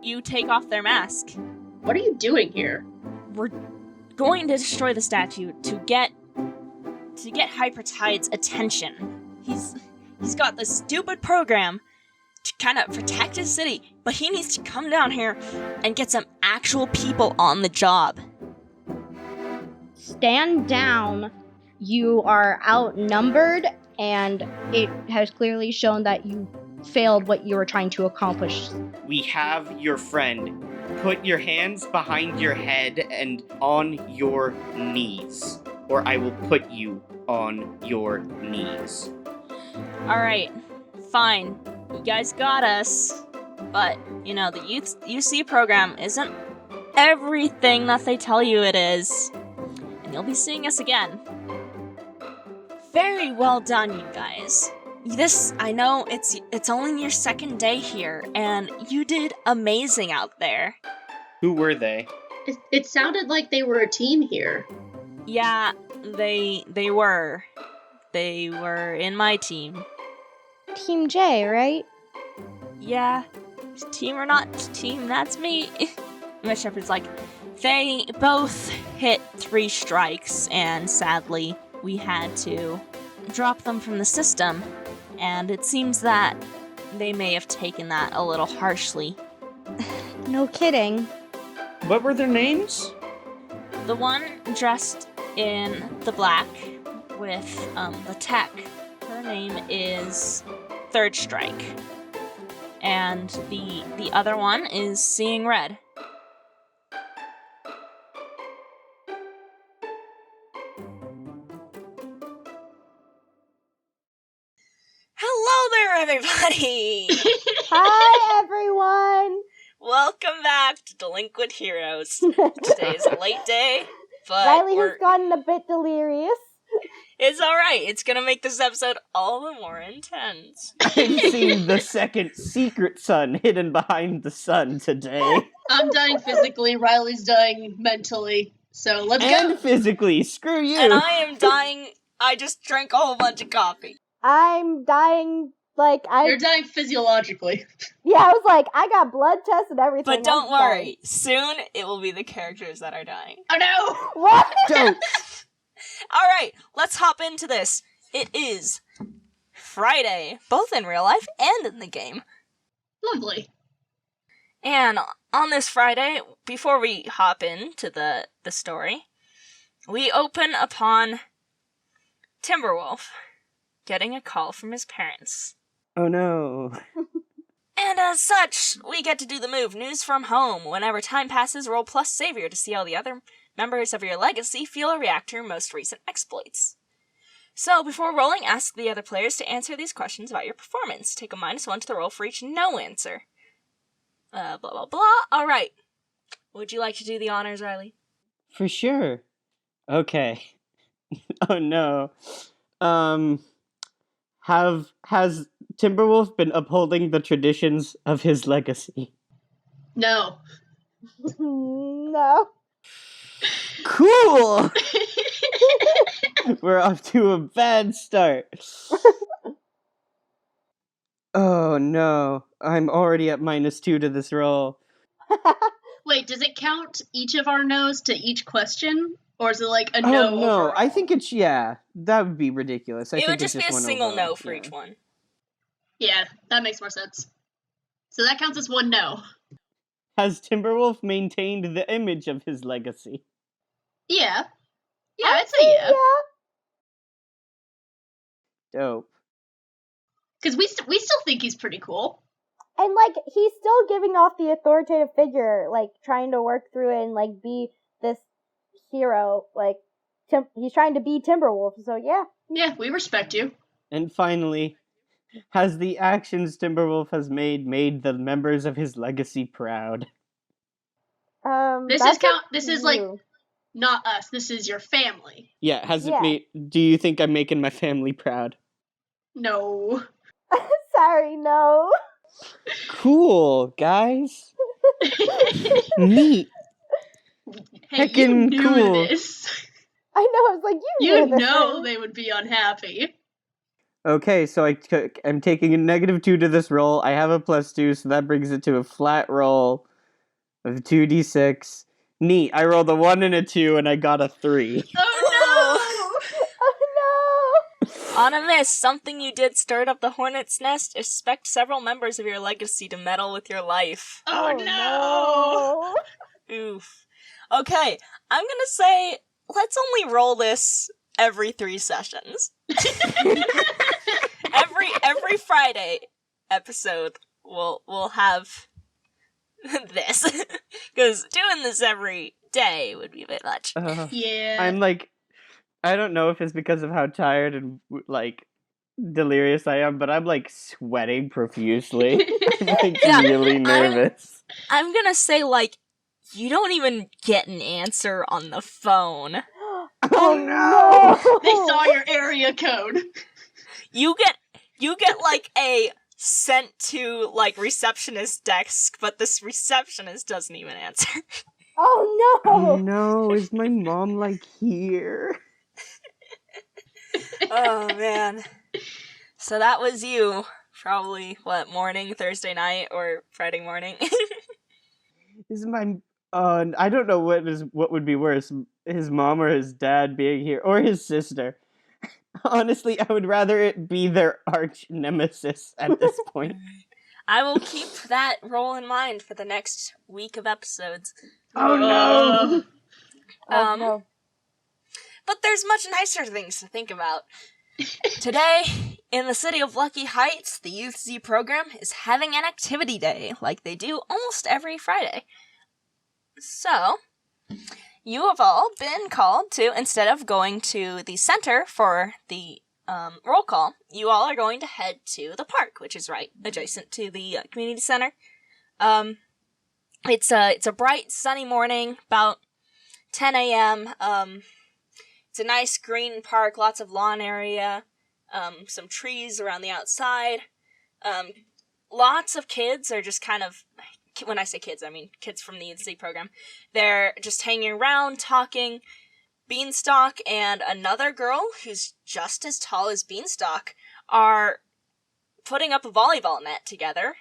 you take off their mask. What are you doing here? We're going to destroy the statue to get Hypertide's attention. He's got this stupid program to kind of protect his city, but he needs to come down here and get some actual people on the job. Stand down. You are outnumbered, and it has clearly shown that you failed what you were trying to accomplish. We have your friend. Put your hands behind your head and on your knees, or I will put you on your knees. Alright, fine. You guys got us. But, the UC program isn't everything that they tell you it is. And you'll be seeing us again. Very well done, you guys. I know it's only your second day here, and you did amazing out there. Who were they? It sounded like they were a team here. Yeah, they were. They were in my team. Team J, right? Yeah. Team or not team, that's me. Miss Shepherd's like, they both hit 3 strikes, and sadly, we had to drop them from the system. And it seems that they may have taken that a little harshly. No kidding. What were their names? The one dressed in the black with the tech, her name is Third Strike. And the other one is Seeing Red. Hello there, everybody! Hi, everyone! Welcome back to Delinquent Heroes. Today is a late day, but Riley has gotten a bit delirious. It's alright. It's gonna make this episode all the more intense. I've seen the second secret sun hidden behind the sun today. I'm dying physically, Riley's dying mentally. So let's go! And physically, screw you! And I am dying. I just drank a whole bunch of coffee. I'm dying, You're dying physiologically. Yeah, I was like, I got blood tests and everything. But don't worry. Soon, it will be the characters that are dying. Oh no! What? Don't! Alright, let's hop into this. It is Friday, both in real life and in the game. Lovely. And on this Friday, before we hop into the story, we open upon Timberwolf getting a call from his parents. Oh no. And as such, we get to do the move News from Home. Whenever time passes, roll plus Savior to see how the other members of your legacy feel or react to your most recent exploits. So, before rolling, ask the other players to answer these questions about your performance. Take a -1 to the roll for each no answer. Blah, blah, blah. Alright. Would you like to do the honors, Riley? For sure. Okay. Oh no. Has Timberwolf been upholding the traditions of his legacy? No. No. Cool! We're off to a bad start. Oh no, I'm already at -2 to this roll. Wait, does it count each of our no's to each question? Or is it like a Oh no no, overall? I think it's, that would be ridiculous. It would just be a single no for each one. Yeah, that makes more sense. So that counts as 1 no. Has Timberwolf maintained the image of his legacy? Yeah. Yeah, I'd say yeah. Dope. Because we still think he's pretty cool. And, he's still giving off the authoritative figure, trying to work through it and, be this hero. He's trying to be Timberwolf, so yeah. Yeah, we respect you. And finally, has the actions Timberwolf has made the members of his legacy proud? This is not us. This is your family. Yeah, do you think I'm making my family proud? No. Sorry, no. Cool, guys. Neat. Hey, Heckin' you knew cool. this. I know, I was like, You knew this. know they would be unhappy. Okay, so I'm taking a -2 to this roll. I have a +2, so that brings it to a flat roll. of 2d6. Neat. I rolled a 1 and a 2, and I got a 3. Oh Oh On a miss, something you did stirred up the hornet's nest. Expect several members of your legacy to meddle with your life. no! Oh no! Oof. Okay, I'm gonna say let's only roll this every 3 sessions. every Friday episode we'll have this. Because doing this every day would be a bit much. Yeah. I'm like, I don't know if it's because of how tired and like delirious I am, but I'm like sweating profusely. I'm like Yeah, really nervous. I'm gonna say, like, you don't even get an answer on the phone. Oh no! They saw your area code. You get like a sent to like receptionist desk, but this receptionist doesn't even answer. Oh no! Oh no, is my mom like here? Oh man. So that was you. Probably morning, Thursday night or Friday morning. Is my I don't know what would be worse, his mom or his dad being here, or his sister. Honestly, I would rather it be their arch nemesis at this point. I will keep that role in mind for the next week of episodes. Oh no! Oh no! But there's much nicer things to think about. Today, in the city of Lucky Heights, the Youth Z program is having an activity day, like they do almost every Friday. So, you have all been called to, instead of going to the center for the roll call, you all are going to head to the park, which is right adjacent to the community center. It's a bright, sunny morning, about 10 a.m. It's a nice green park, lots of lawn area, some trees around the outside. Lots of kids are just kind of, when I say kids, I mean kids from the EC program. They're just hanging around, talking. Beanstalk and another girl who's just as tall as Beanstalk are putting up a volleyball net together.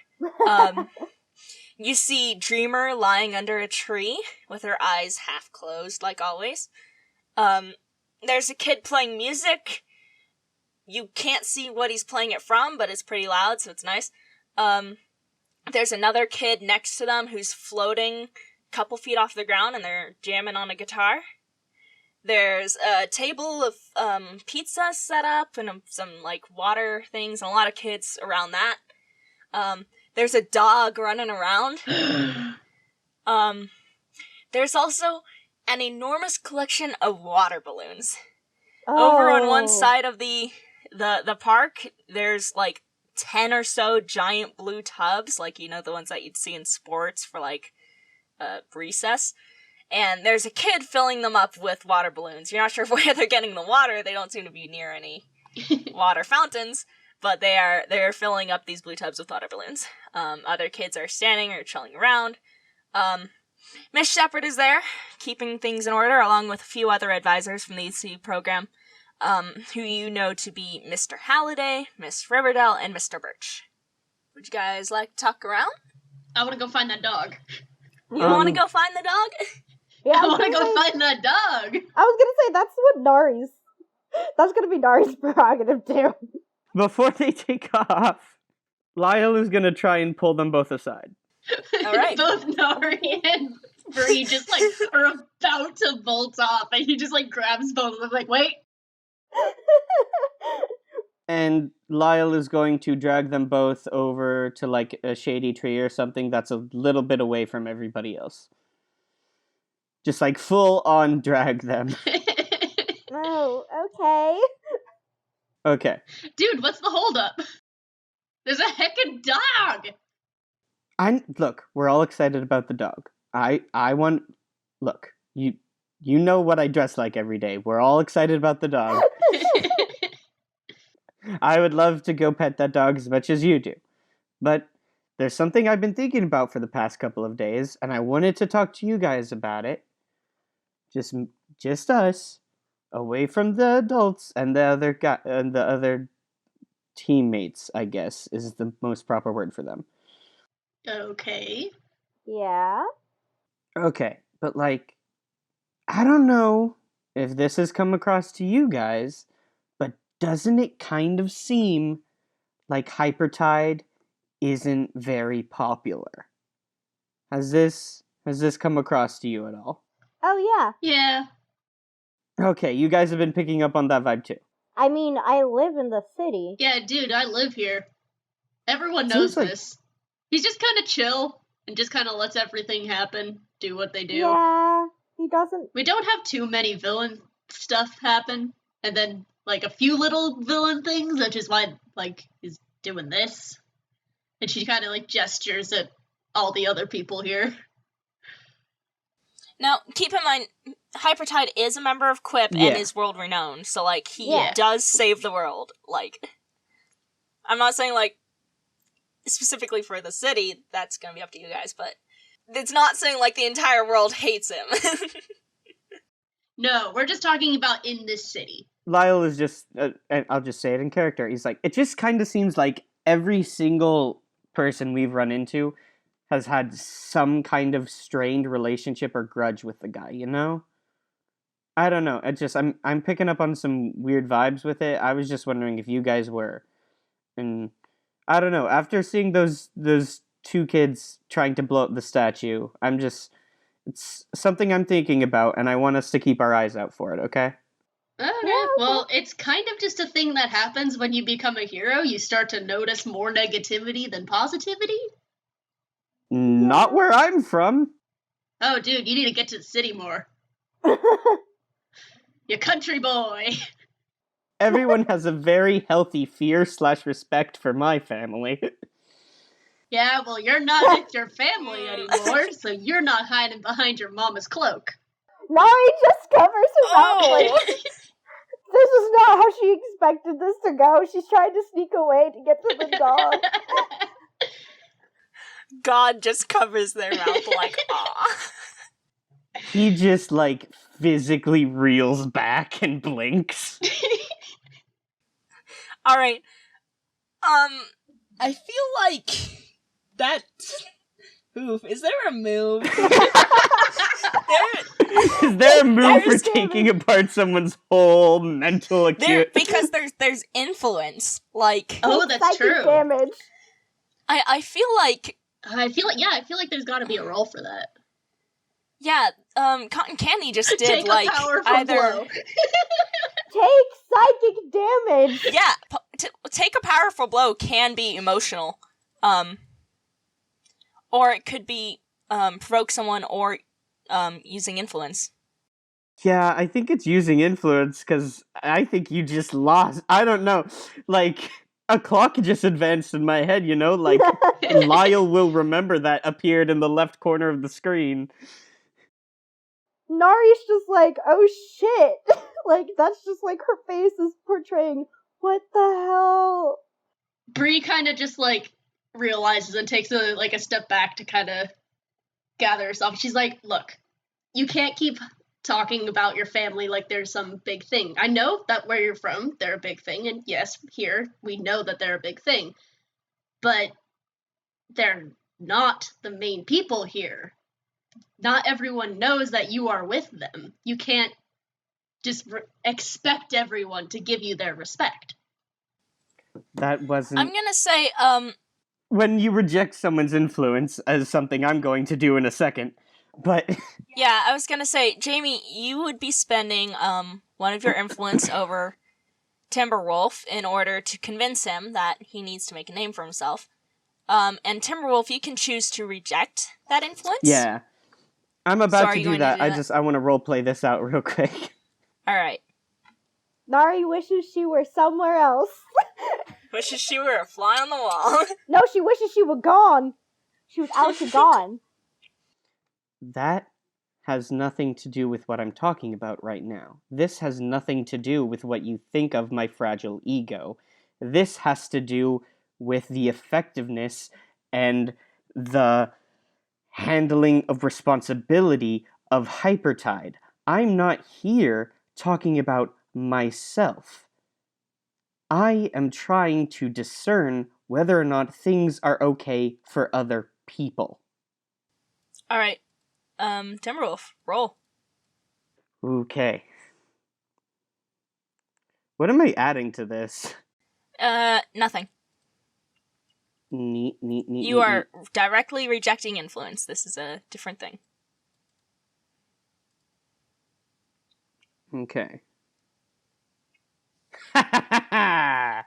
You see Dreamer lying under a tree with her eyes half closed, like always. There's a kid playing music. You can't see what he's playing it from, but it's pretty loud, so it's nice. There's another kid next to them who's floating a couple feet off the ground, and they're jamming on a guitar. There's a table of pizza set up and some like water things, and a lot of kids around that. There's a dog running around. There's also an enormous collection of water balloons. Over on one side of the park, there's like 10 or so giant blue tubs, like, you know, the ones that you'd see in sports for like recess. And there's a kid filling them up with water balloons. You're not sure where they're getting the water. They don't seem to be near any water fountains, but they're filling up these blue tubs with water balloons. Other kids are standing or chilling around. Miss Shepherd is there, keeping things in order, along with a few other advisors from the EC program, who you know to be Mr. Halliday, Miss Riverdale, and Mr. Birch. Would you guys like to talk around? I want to go find that dog. You want to go find the dog? Yeah, I want to go find that dog. I was gonna say that's what Nari's. That's gonna be Nari's prerogative too. Before they take off, Lyle is gonna try and pull them both aside. All right. Both Nari and Bree just like are about to bolt off, and he just like grabs both of them, like, wait. And Lyle is going to drag them both over to like a shady tree or something that's a little bit away from everybody else. Just like full on drag them. Oh, okay. Okay. Dude, what's the holdup? There's a heckin' dog! Look, we're all excited about the dog. I want, look, you know what I dress like every day. We're all excited about the dog. I would love to go pet that dog as much as you do. But there's something I've been thinking about for the past couple of days, and I wanted to talk to you guys about it. Just us, away from the adults and the other teammates, I guess, is the most proper word for them. Okay. Yeah. Okay, but like, I don't know if this has come across to you guys, but doesn't it kind of seem like Hypertide isn't very popular? Has this come across to you at all? Oh, yeah. Yeah. Okay, you guys have been picking up on that vibe too. I mean, I live in the city. Yeah, dude, I live here. Everyone Seems knows like- this. He's just kind of chill and just kind of lets everything happen, do what they do. Yeah, he doesn't. We don't have too many villain stuff happen, and then like a few little villain things, which is why like he's doing this. And she kind of like gestures at all the other people here. Now, keep in mind, Hypertide is a member of Quip Yeah. and is world renowned, so like he Yeah. does save the world. Like, I'm not saying like specifically for the city. That's gonna be up to you guys, but it's not saying like the entire world hates him. No, we're just talking about in this city. Lyle is just, and I'll just say it in character. He's like, it just kind of seems like every single person we've run into has had some kind of strained relationship or grudge with the guy, you know? I don't know. It just I'm picking up on some weird vibes with it. I was just wondering if you guys were. And I don't know. After seeing those two kids trying to blow up the statue, it's something I'm thinking about, and I want us to keep our eyes out for it, okay? Okay, well, it's kind of just a thing that happens when you become a hero. You start to notice more negativity than positivity. Not where I'm from. Oh, dude, you need to get to the city more. You country boy. Everyone has a very healthy fear/respect for my family. Yeah, well, you're not with your family anymore, so you're not hiding behind your mama's cloak. Nari just covers her mouth like, Oh! this is not how she expected this to go. She's trying to sneak away to get to the dog. God just covers their mouth like, ah. He just, like, physically reels back and blinks. Alright. I feel like that... Oof, is there a move? Is there a move for There's- taking apart someone's whole mental acuity? because there's influence. Like, Oh, that's Psychic true. damage. I feel like, I feel like there's got to be a role for that. yeah, Cotton Candy just did, Take like, a powerful either... blow. Take psychic damage. Yeah, take a powerful blow can be emotional. Or it could be, provoke someone or, using influence. Yeah, I think it's using influence, because I think you just lost. I don't know. Like, a clock just advanced in my head, you know? Like, Lyle will remember that appeared in the left corner of the screen. Nari's just like, oh shit. Like, that's just like her face is portraying, what the hell? Bree kind of just like realizes and takes a step back to kind of gather herself. She's like, look, you can't keep talking about your family like there's some big thing. I know that where you're from, they're a big thing, and yes, here we know that they're a big thing, but they're not the main people here. Not everyone knows that you are with them. You can't just expect everyone to give you their respect. That wasn't... I'm gonna say, When you reject someone's influence as something I'm going to do in a second, but... yeah, I was gonna say, Jamie, you would be spending, one of your influence over Timberwolf in order to convince him that he needs to make a name for himself. And Timberwolf, you can choose to reject that influence. Yeah. I'm So about are to you do going to that. do that? I want to roleplay this out real quick. Alright. Nari wishes she were somewhere else. Wishes she were a fly on the wall. No, she wishes she were gone. She was out to gone. That has nothing to do with what I'm talking about right now. This has nothing to do with what you think of my fragile ego. This has to do with the effectiveness and the handling of responsibility of Hypertide. I'm not here talking about myself. I am trying to discern whether or not things are okay for other people. Alright. Timberwolf, roll. Okay. What am I adding to this? Nothing. Neat. You are directly rejecting influence. This is a different thing. Okay. What'd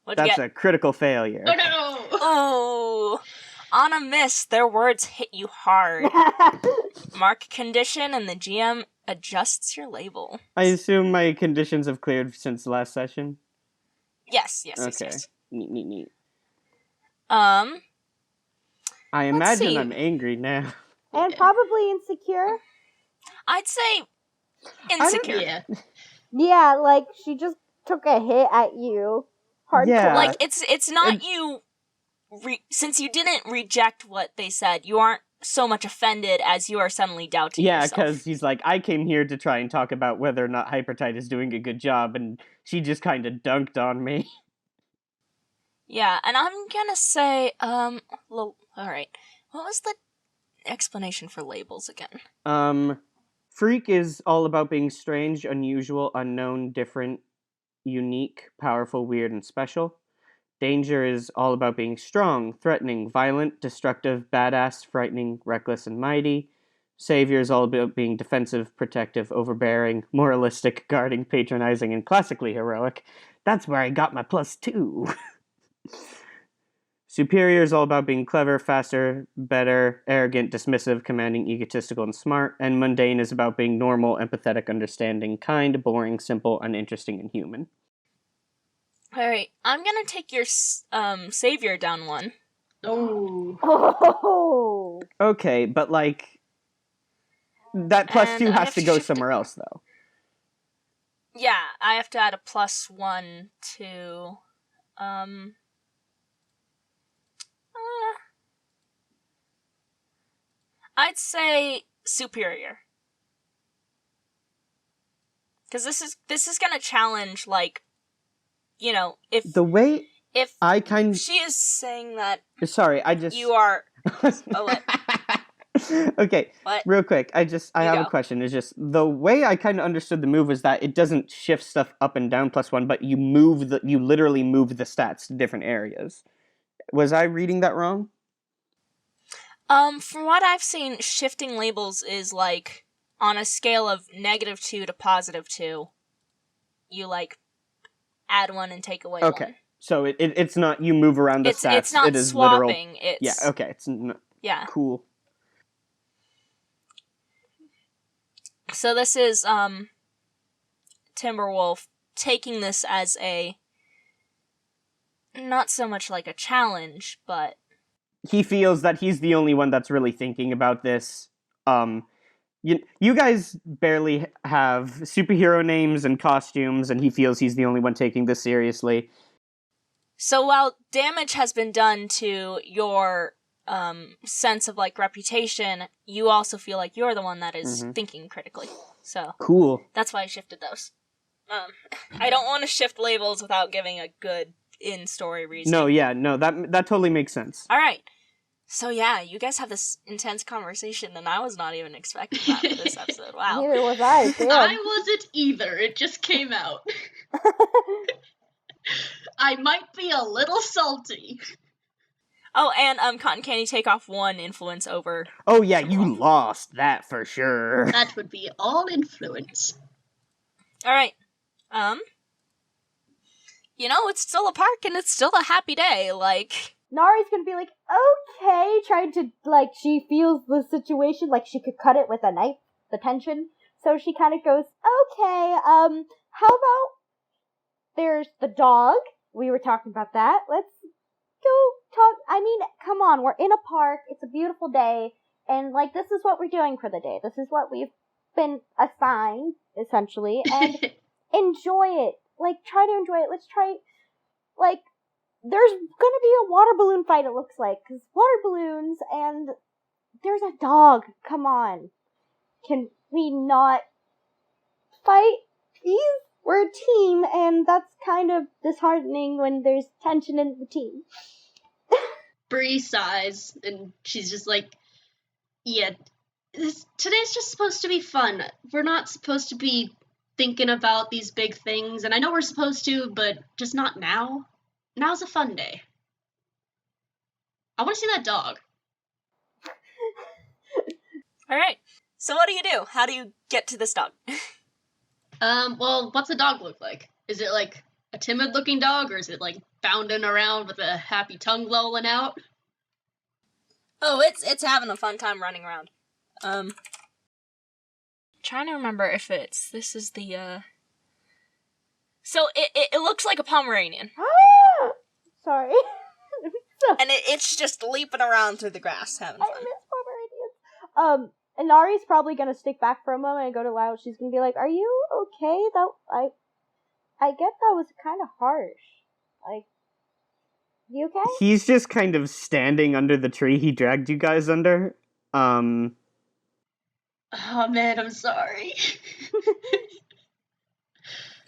you That's get? a critical failure. Oh no! Oh, on a miss, their words hit you hard. Mark condition, and the GM adjusts your label. I assume my conditions have cleared since last session? Yes. Okay. Neat. Um, I Let's imagine see. I'm angry now. And probably insecure. I'd say insecure. Yeah. Yeah, like she just took a hit at you. Hardcore. Yeah. Like it's not And- you. Since you didn't reject what they said, you aren't so much offended as you are suddenly doubting Yeah, yourself. because he's like, I came here to try and talk about whether or not Hypertide is doing a good job, and she just kind of dunked on me. Yeah, and I'm gonna say, alright. What was the explanation for labels again? Freak is all about being strange, unusual, unknown, different, unique, powerful, weird, and special. Danger is all about being strong, threatening, violent, destructive, badass, frightening, reckless, and mighty. Savior is all about being defensive, protective, overbearing, moralistic, guarding, patronizing, and classically heroic. That's where I got my +2. Superior is all about being clever, faster, better, arrogant, dismissive, commanding, egotistical, and smart. And mundane is about being normal, empathetic, understanding, kind, boring, simple, uninteresting, and human. Alright, I'm gonna take your savior down one. Oh. Oh. Okay, but like, that And +2 I has have to to go shift it. somewhere else, though. Yeah, I have to add a +1 to, I'd say superior. Because this is gonna challenge, like, you know, if The way if I kind she is saying that sorry, I just you are what? Okay, What? real quick, I have go. a question. It's just the way I kind of understood the move was that it doesn't shift stuff up and down +1, but you literally move the stats to different areas. Was I reading that wrong? From what I've seen, shifting labels is like on a scale of -2 to +2. You like add one and take away Okay, one. so it's not you move around the stats. It's not it is literal. swapping. It's Yeah. Okay. yeah. Cool. So this is Timberwolf taking this as a not so much like a challenge, but He feels that he's the only one that's really thinking about this. You guys barely have superhero names and costumes, and he feels he's the only one taking this seriously. so while damage has been done to your sense of like reputation, you also feel like you're the one that is thinking critically. So Cool. that's why I shifted those. I don't want to shift labels without giving a good in-story reason. No, that totally makes sense. All right. So yeah, you guys have this intense conversation, and I was not even expecting that for this episode. Wow. Neither was I. Damn. I wasn't either. It just came out. I might be a little salty. Oh, and Cotton Candy, take off 1 influence over. Oh yeah, you lost that for sure. That would be all influence. All right. You know, it's still a park and it's still a happy day. Like, Nari's gonna be like, okay, trying to, like, she feels the situation, like she could cut it with a knife, the tension. So she kind of goes, okay, how about there's the dog? We were talking about that. Let's go talk. I mean, come on, we're in a park. It's a beautiful day. And, like, this is what we're doing for the day. This is what we've been assigned, essentially. And enjoy it. Like, try to enjoy it. Let's try, like, there's gonna be a water balloon fight, it looks like. Because water balloons and there's a dog. Come on. Can we not fight? Please? We're a team, and that's kind of disheartening when there's tension in the team. Bree sighs, and she's just like, yeah, Today's just supposed to be fun. We're not supposed to be thinking about these big things, and I know we're supposed to, but just not now. Now's a fun day. I want to see that dog. Alright, so what do you do? How do you get to this dog? Well, what's the dog look like? Is it like a timid-looking dog, or is it like bounding around with a happy tongue lolling out? Oh, it's having a fun time running around. Trying to remember if this is the, So it looks like a Pomeranian. Sorry. And it's just leaping around through the grass, having I fun. miss Pomeranians. And Nari's probably gonna stick back for a moment and go to Lyle. She's gonna be like, "Are you okay? I get that was kind of harsh. Like, you okay?" He's just kind of standing under the tree he dragged you guys under. Oh man, I'm sorry.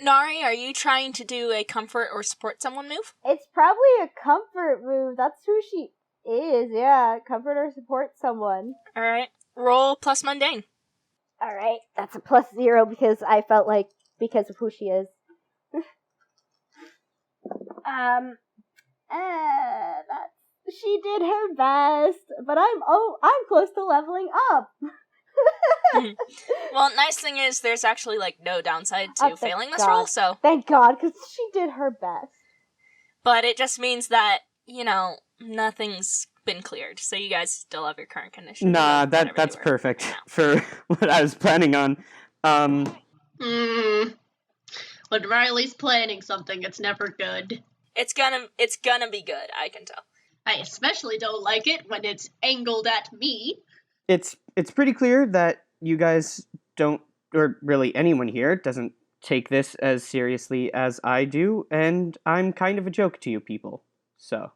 Nari, are you trying to do a comfort or support someone move? It's probably a comfort move. That's who she is. Yeah, comfort or support someone. Alright. Roll plus mundane. All right, that's a +0 because I felt like because of who she is. She did her best, but I'm close to leveling up. Well, nice thing is there's actually like no downside to Oh, thank failing this God. roll, so Thank God, because she did her best. but it just means that, nothing's been cleared. So you guys still have your current condition. Nah, whatever that's they were. perfect No. for what I was planning on. When Riley's planning something, it's never good. It's gonna be good, I can tell. I especially don't like it when it's angled at me. It's pretty clear that you guys don't, or really anyone here, doesn't take this as seriously as I do, and I'm kind of a joke to you people. So,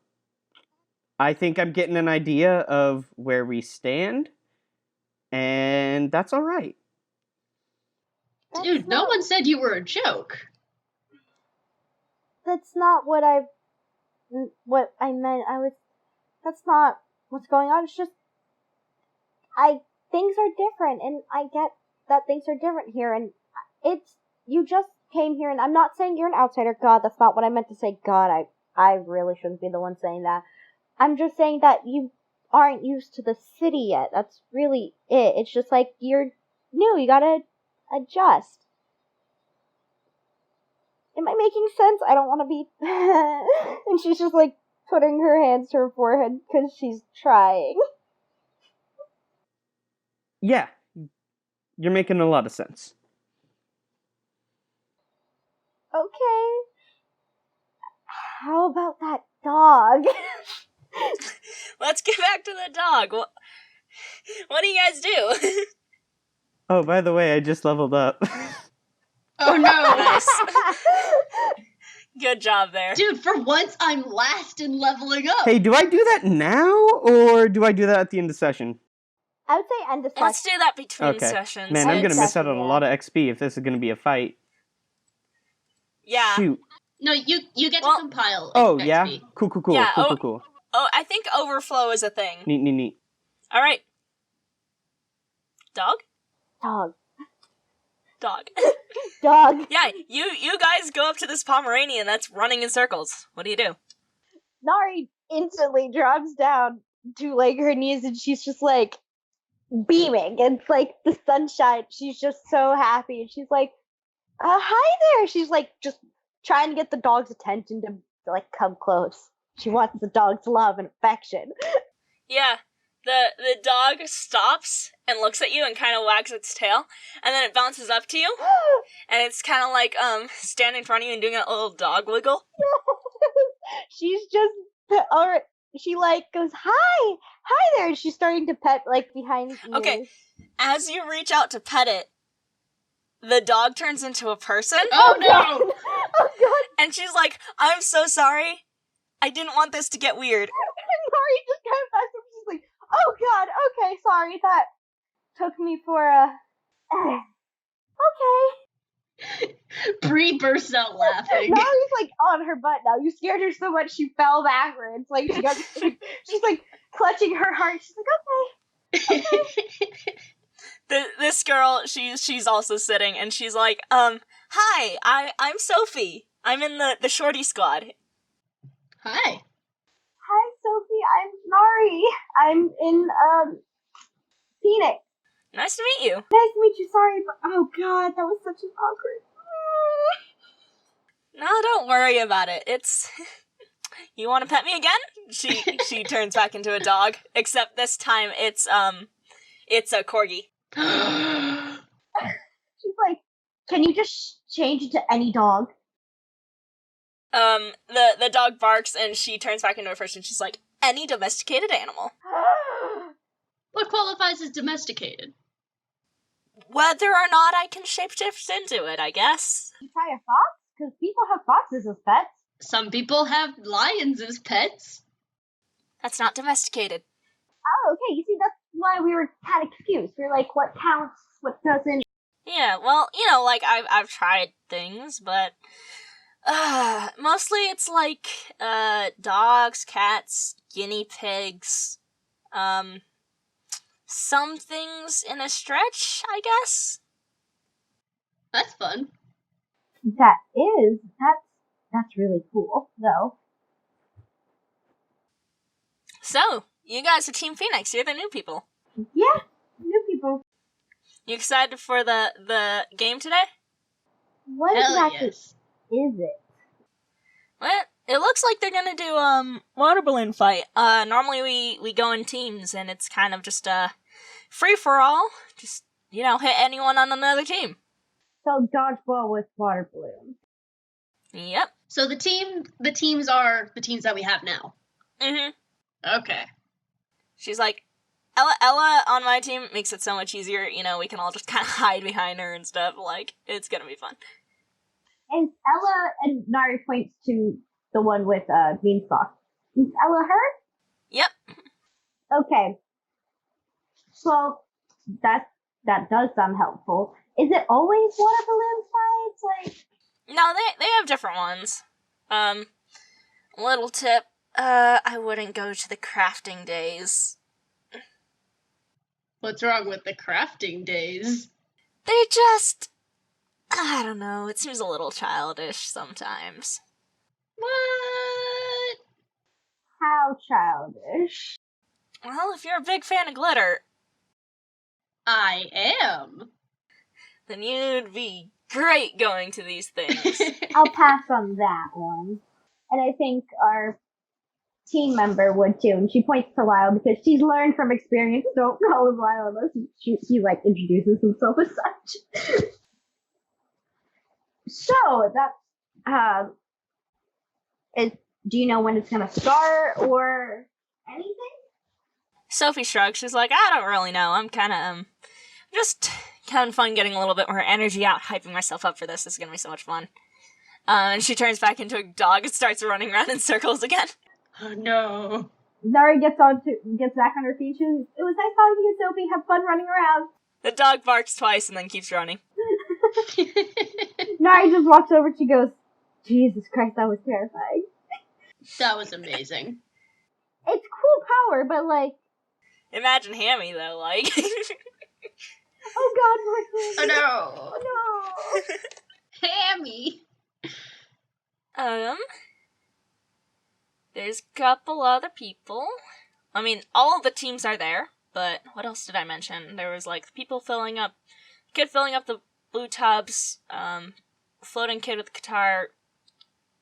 I think I'm getting an idea of where we stand, and that's alright. Dude, no one said you were a joke. That's not what I meant. That's not what's going on. It's just, things are different, and I get that things are different here, and you just came here, and I'm not saying you're an outsider. God, that's not what I meant to say. God, I really shouldn't be the one saying that. I'm just saying that you aren't used to the city yet. That's really it. It's just like, you're new, you gotta adjust. Am I making sense? I don't want to be... And she's just like putting her hands to her forehead because she's trying. Yeah, you're making a lot of sense. Okay. How about that dog? Let's get back to the dog. What do you guys do? Oh, by the way, I just leveled up. Oh no! Nice. Good job there. Dude, for once I'm last in leveling up! Hey, do I do that now, or do I do that at the end of session? I would say end of Let's session. do that between Okay. sessions. Man, I'm gonna miss out on Yeah. a lot of XP if this is gonna be a fight. Yeah. Shoot. No, you get Well- to compile Oh, XP. yeah? Cool. Yeah, Cool. Oh, I think overflow is a thing. Neat. Alright. Dog? Dog. Dog. Yeah, you guys go up to this Pomeranian that's running in circles. What do you do? Nari instantly drops down to like her knees and she's just like beaming. It's like the sunshine. She's just so happy. And she's like, hi there. She's like just trying to get the dog's attention to like come close. She wants the dog's love and affection. Yeah. The dog stops and looks at you and kind of wags its tail, and then it bounces up to you, and it's kind of like standing in front of you and doing a little dog wiggle. She's just, or she like goes, hi there, and she's starting to pet like behind the ears. Okay. As you reach out to pet it, the dog turns into a person, Oh no! Oh god, and she's like, "I'm so sorry. I didn't want this to get weird." and Nari just kind of backs up. She's like, oh god, okay, sorry, that took me for a... okay. Bree bursts out laughing. Nari's like on her butt now. You scared her so much she fell backwards. Like she's like clutching her heart. She's like, okay. This girl, she's also sitting, and she's like, hi, I'm Sophie. I'm in the shorty squad. Hi. Hi, Sophie. I'm Nari. I'm in Phoenix. Nice to meet you. Nice to meet you. Sorry, but oh god, that was such an awkward. No, don't worry about it. It's... You want to pet me again? She turns back into a dog, except this time it's a corgi. She's like, can you just change it to any dog? The dog barks, and she turns back into a person. She's like, any domesticated animal. What qualifies as domesticated? Whether or not I can shapeshift into it, I guess. You try a fox? Because people have foxes as pets. Some people have lions as pets. That's not domesticated. Oh, okay. You see, that's why we were kind of confused. We were like, what counts, what doesn't. Yeah, well, like I've tried things, but mostly it's like dogs, cats, guinea pigs, some things in a stretch, I guess. That's fun. That's really cool, though. So, you guys are Team Phoenix. You're the new people. Yeah, new people. You excited for the game today? What Hell exactly yes. is it? Well, it looks like they're gonna do water balloon fight. Normally we go in teams, and it's kind of just free for all. Just hit anyone on another team. So dodgeball with water balloons. Yep. So the teams are the teams that we have now. Mhm. Okay. She's like, Ella on my team makes it so much easier. We can all just kind of hide behind her and stuff. Like, it's gonna be fun. And Ella, and Nari points to the one with Beanstalk. Is Ella her? Yep. Okay. Well, that does sound helpful. Is it always water balloon fights? Like, No, they have different ones. Little tip, I wouldn't go to the crafting days. What's wrong with the crafting days? They're just, I don't know, it seems a little childish sometimes. What? how childish. Well, if you're a big fan of glitter, I am. then you'd be great going to these things. I'll pass on that one. And I think our team member would too. And she points to Lyle because she's learned from experience. Don't call him Lyle unless he like introduces himself as such. So that's do you know when it's gonna start or anything? Sophie shrugs. She's like, I don't really know. I'm kind of, just having fun getting a little bit more energy out, hyping myself up for this. This is going to be so much fun. And she turns back into a dog and starts running around in circles again. Oh no. Nari gets back on her feet. It was nice talking to you, Sophie. Have fun running around. The dog barks twice and then keeps running. Nari just walks over. She goes, Jesus Christ, that was terrifying. That was amazing. It's cool power, but like, Imagine Hammy, though, like. oh god, Oh no. Oh no. Hammy. There's a couple other people. I mean, all of the teams are there, but what else did I mention? There was, like, people kid filling up the blue tubs, floating kid with the guitar,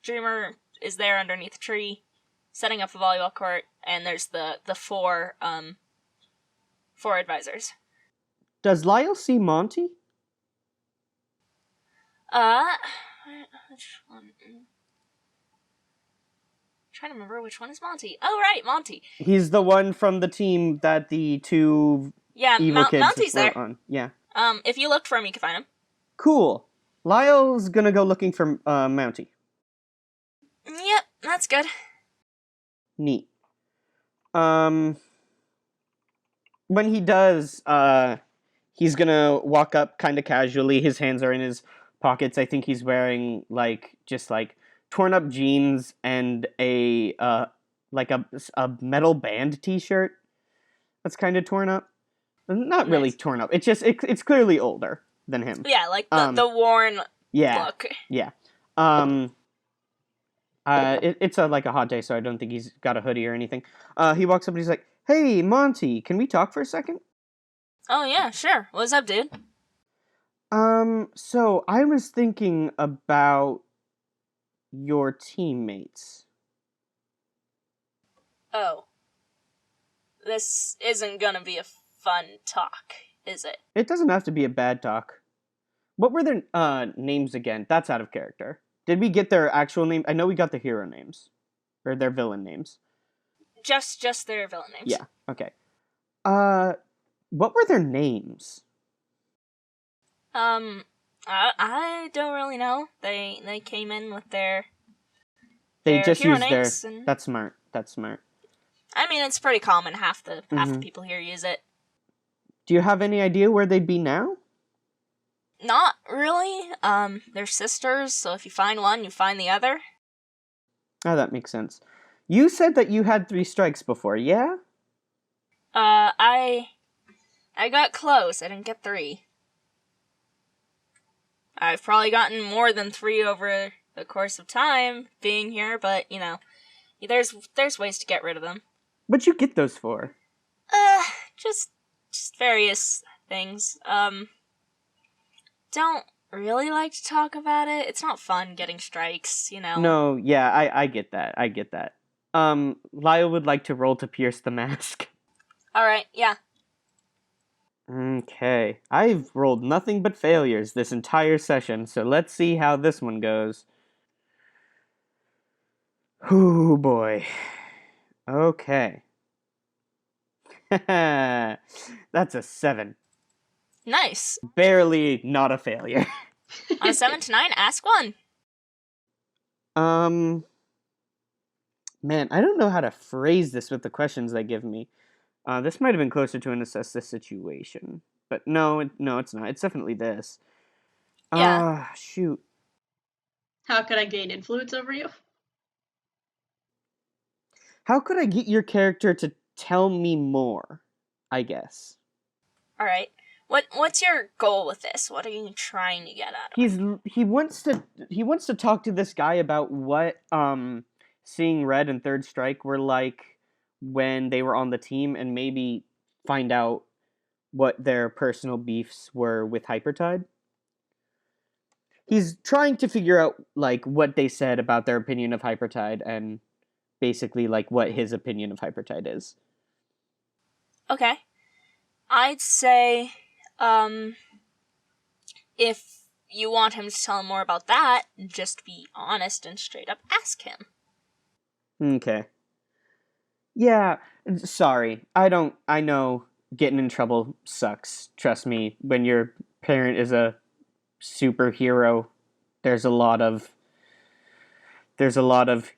Dreamer is there underneath a tree, setting up a volleyball court, and there's the four advisors. Does Lyle see Monty? Which one? I'm trying to remember which one is Monty. Oh, right, Monty. He's the one from the team that the two evil kids Monty's were there. on. Yeah. If you look for him, you can find him. Cool. Lyle's gonna go looking for Mounty. Yep, that's good. Neat. When he does, he's gonna walk up kind of casually. His hands are in his pockets. I think he's wearing just torn up jeans and a metal band T-shirt that's kind of torn up. not really Nice. torn up. It's just it's clearly older than him. Yeah, like the worn Yeah, look. yeah. It's like a hot day, so I don't think he's got a hoodie or anything. He walks up and he's like, "Hey, Monty, can we talk for a second?" Oh yeah, sure. What's up, dude? So I was thinking about your teammates. Oh, this isn't gonna be a fun talk, is it? It doesn't have to be a bad talk. What were their names again? That's out of character. Did we get their actual name? I know we got the hero names. Or their villain names. Just their villain names. Yeah, okay. What were their names? I don't really know. They came in with their Just hero used names their... and That's smart. I mean, it's pretty common. Half the people here use it. Do you have any idea where they'd be now? Not really. They're sisters, so if you find one, you find the other. Oh, that makes sense. You said that you had 3 strikes before, yeah? I got close. I didn't get 3. I've probably gotten more than 3 over the course of time being here, but you know, there's ways to get rid of them. What'd you get those for? Just various things. Don't really like to talk about it. It's not fun getting strikes, you know. No, yeah, I get that. Lyle would like to roll to pierce the mask. Alright, yeah. Okay. I've rolled nothing but failures this entire session, so let's see how this one goes. Ooh, boy. Okay. That's a 7. Nice. Barely not a failure. On a 7 to 9, ask one. Man, I don't know how to phrase this with the questions they give me. This might have been closer to an assess the situation. But no, it's not. It's definitely this. Yeah. Shoot. How could I gain influence over you? How could I get your character to tell me more? I guess. Alright. What's your goal with this? What are you trying to get out of it? He wants to talk to this guy about what seeing Red and Third Strike were like when they were on the team, and maybe find out what their personal beefs were with Hypertide. He's trying to figure out like what they said about their opinion of Hypertide, and basically like what his opinion of Hypertide is. Okay. I'd say, if you want him to tell him more about that, just be honest and straight up ask him. Okay. Yeah, sorry. I know getting in trouble sucks. Trust me, when your parent is a superhero, there's a lot of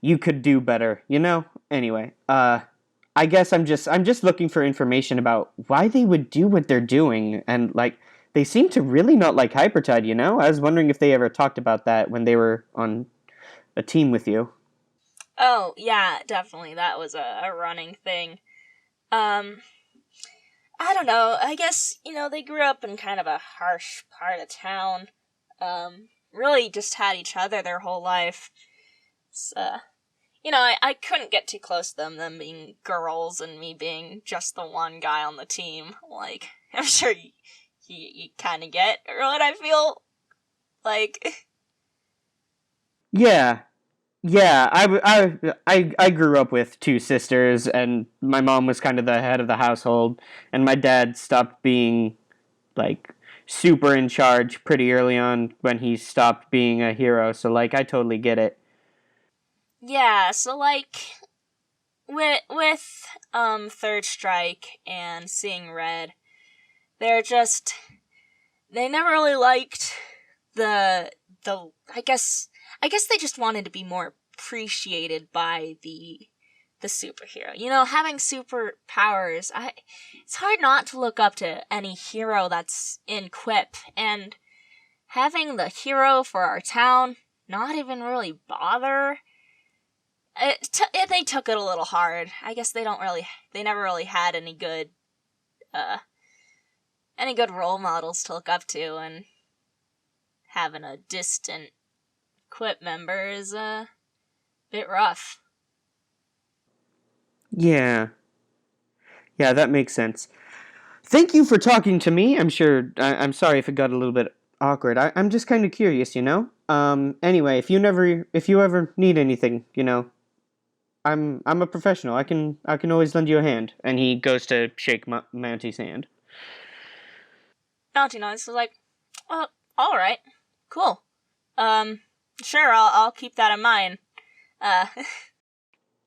you could do better, you know? Anyway, I guess I'm just looking for information about why they would do what they're doing, and like they seem to really not like Hypertide, you know? I was wondering if they ever talked about that when they were on a team with you. Oh, yeah, definitely. That was a running thing. I don't know. I guess, you know, they grew up in kind of a harsh part of town. Really just had each other their whole life. It's, you know, I couldn't get too close to them being girls and me being just the one guy on the team. Like, I'm sure you kind of get what I feel like. Yeah. Yeah, I grew up with 2 sisters, and my mom was kind of the head of the household, and my dad stopped being, like, super in charge pretty early on when he stopped being a hero, so, like, I totally get it. Yeah, so, like, with Third Strike and Seeing Red, they never really liked the I guess they just wanted to be more appreciated by the superhero. You know, having superpowers, it's hard not to look up to any hero that's in Quip, and having the hero for our town not even really bother. They took it a little hard. I guess they never really had any good Any good role models to look up to, and having a distant Quip member is a bit rough. Yeah. Yeah, that makes sense. Thank you for talking to me. I'm sure. I'm sorry if it got a little bit awkward. I'm just kind of curious, you know. Anyway, if you ever need anything, you know, I'm a professional. I can always lend you a hand. And he goes to shake Manty's hand. Bounty Noise was like, well, alright, cool. Sure, I'll keep that in mind.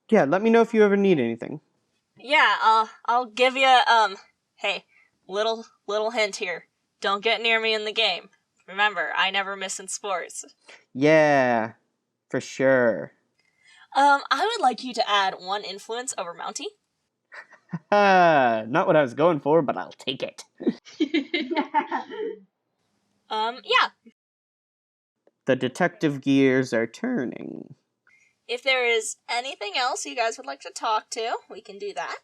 Yeah, let me know if you ever need anything. Yeah, I'll give you, hey, little hint here. Don't get near me in the game. Remember, I never miss in sports. Yeah, for sure. I would like you to add 1 influence over Mounty. Not what I was going for, but I'll take it. Yeah. The detective gears are turning. If there is anything else you guys would like to talk to, we can do that.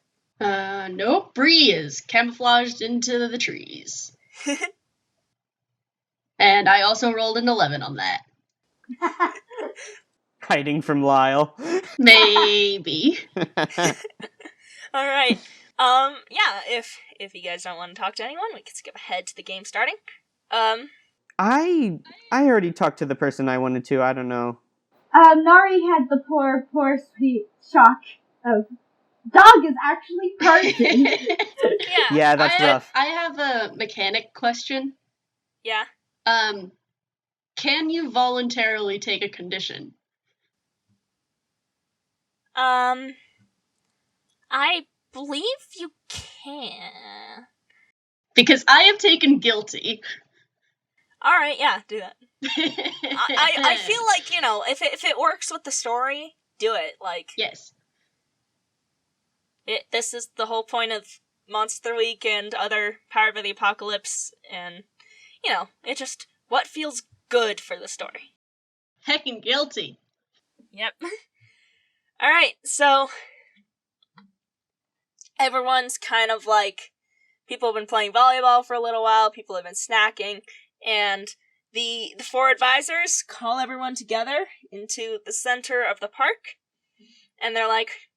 Nope. Bree is camouflaged into the trees. And I also rolled an 11 on that. Hiding from Lyle. Maybe. Alright. Yeah, if you guys don't want to talk to anyone, we can skip ahead to the game starting. I already talked to the person I wanted to. I don't know. Nari had the poor sweet shock of dog is actually person. Yeah, that's rough. I have a mechanic question. Yeah. Can you voluntarily take a condition? I believe you can. Because I have taken guilty. Alright, yeah, do that. I feel like, you know, if it works with the story, do it. Like, yes. This is the whole point of Monster Week and other Powered by the Apocalypse, and, you know, it just, what feels good for the story. Heckin' guilty. Yep. Alright, so, everyone's kind of like, people have been playing volleyball for a little while, people have been snacking, and the 4 advisors call everyone together into the center of the park, and they're like,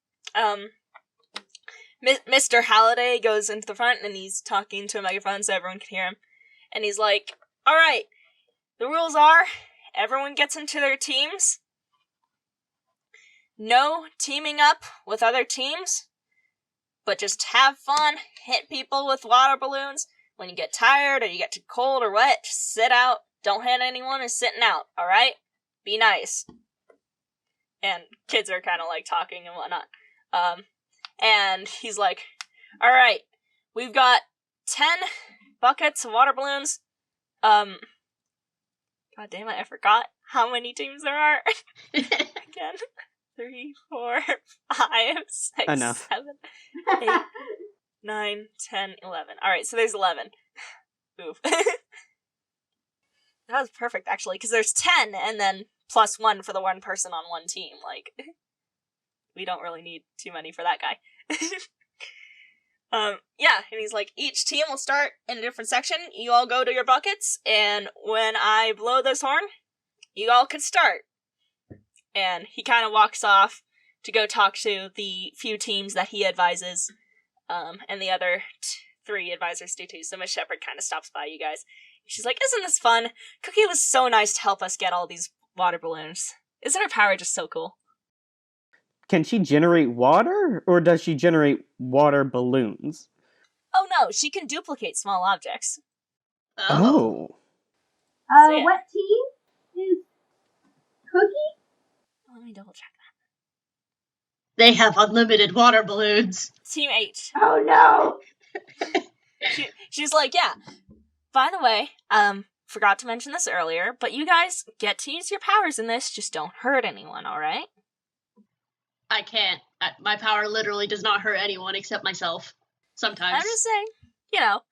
Mr. Halliday goes into the front, and he's talking to a megaphone so everyone can hear him, and he's like, alright, the rules are, everyone gets into their teams, no teaming up with other teams, but just have fun, hit people with water balloons. When you get tired or you get too cold or wet, just sit out. Don't hit anyone who's sitting out, alright? Be nice. And kids are kind of like talking and whatnot. And he's like, alright, we've got 10 buckets of water balloons. God damn it, I forgot how many teams there are. Again. 3, 4, 5, 6, Enough. 7, 8, 9, 10, 11. Alright, so there's 11. Oof. That was perfect, actually, because there's 10, and then plus 1 for the one person on one team. Like, we don't really need too many for that guy. Yeah, and he's like, each team will start in a different section. You all go to your buckets, and when I blow this horn, you all can start. And he kind of walks off to go talk to the few teams that he advises, and the other 3 advisors do too. So Miss Shepherd kind of stops by you guys. She's like, isn't this fun? Cookie was so nice to help us get all these water balloons. Isn't her power just so cool? Can she generate water, or does she generate water balloons? Oh no, she can duplicate small objects. Oh. So, yeah. What team is Cookie? Let me double check They have unlimited water balloons. that. Team H. Oh no! She's like, yeah. By the way, forgot to mention this earlier, but you guys get to use your powers in this, just don't hurt anyone, alright? I can't. My power literally does not hurt anyone except myself. Sometimes. I'm just saying, you know,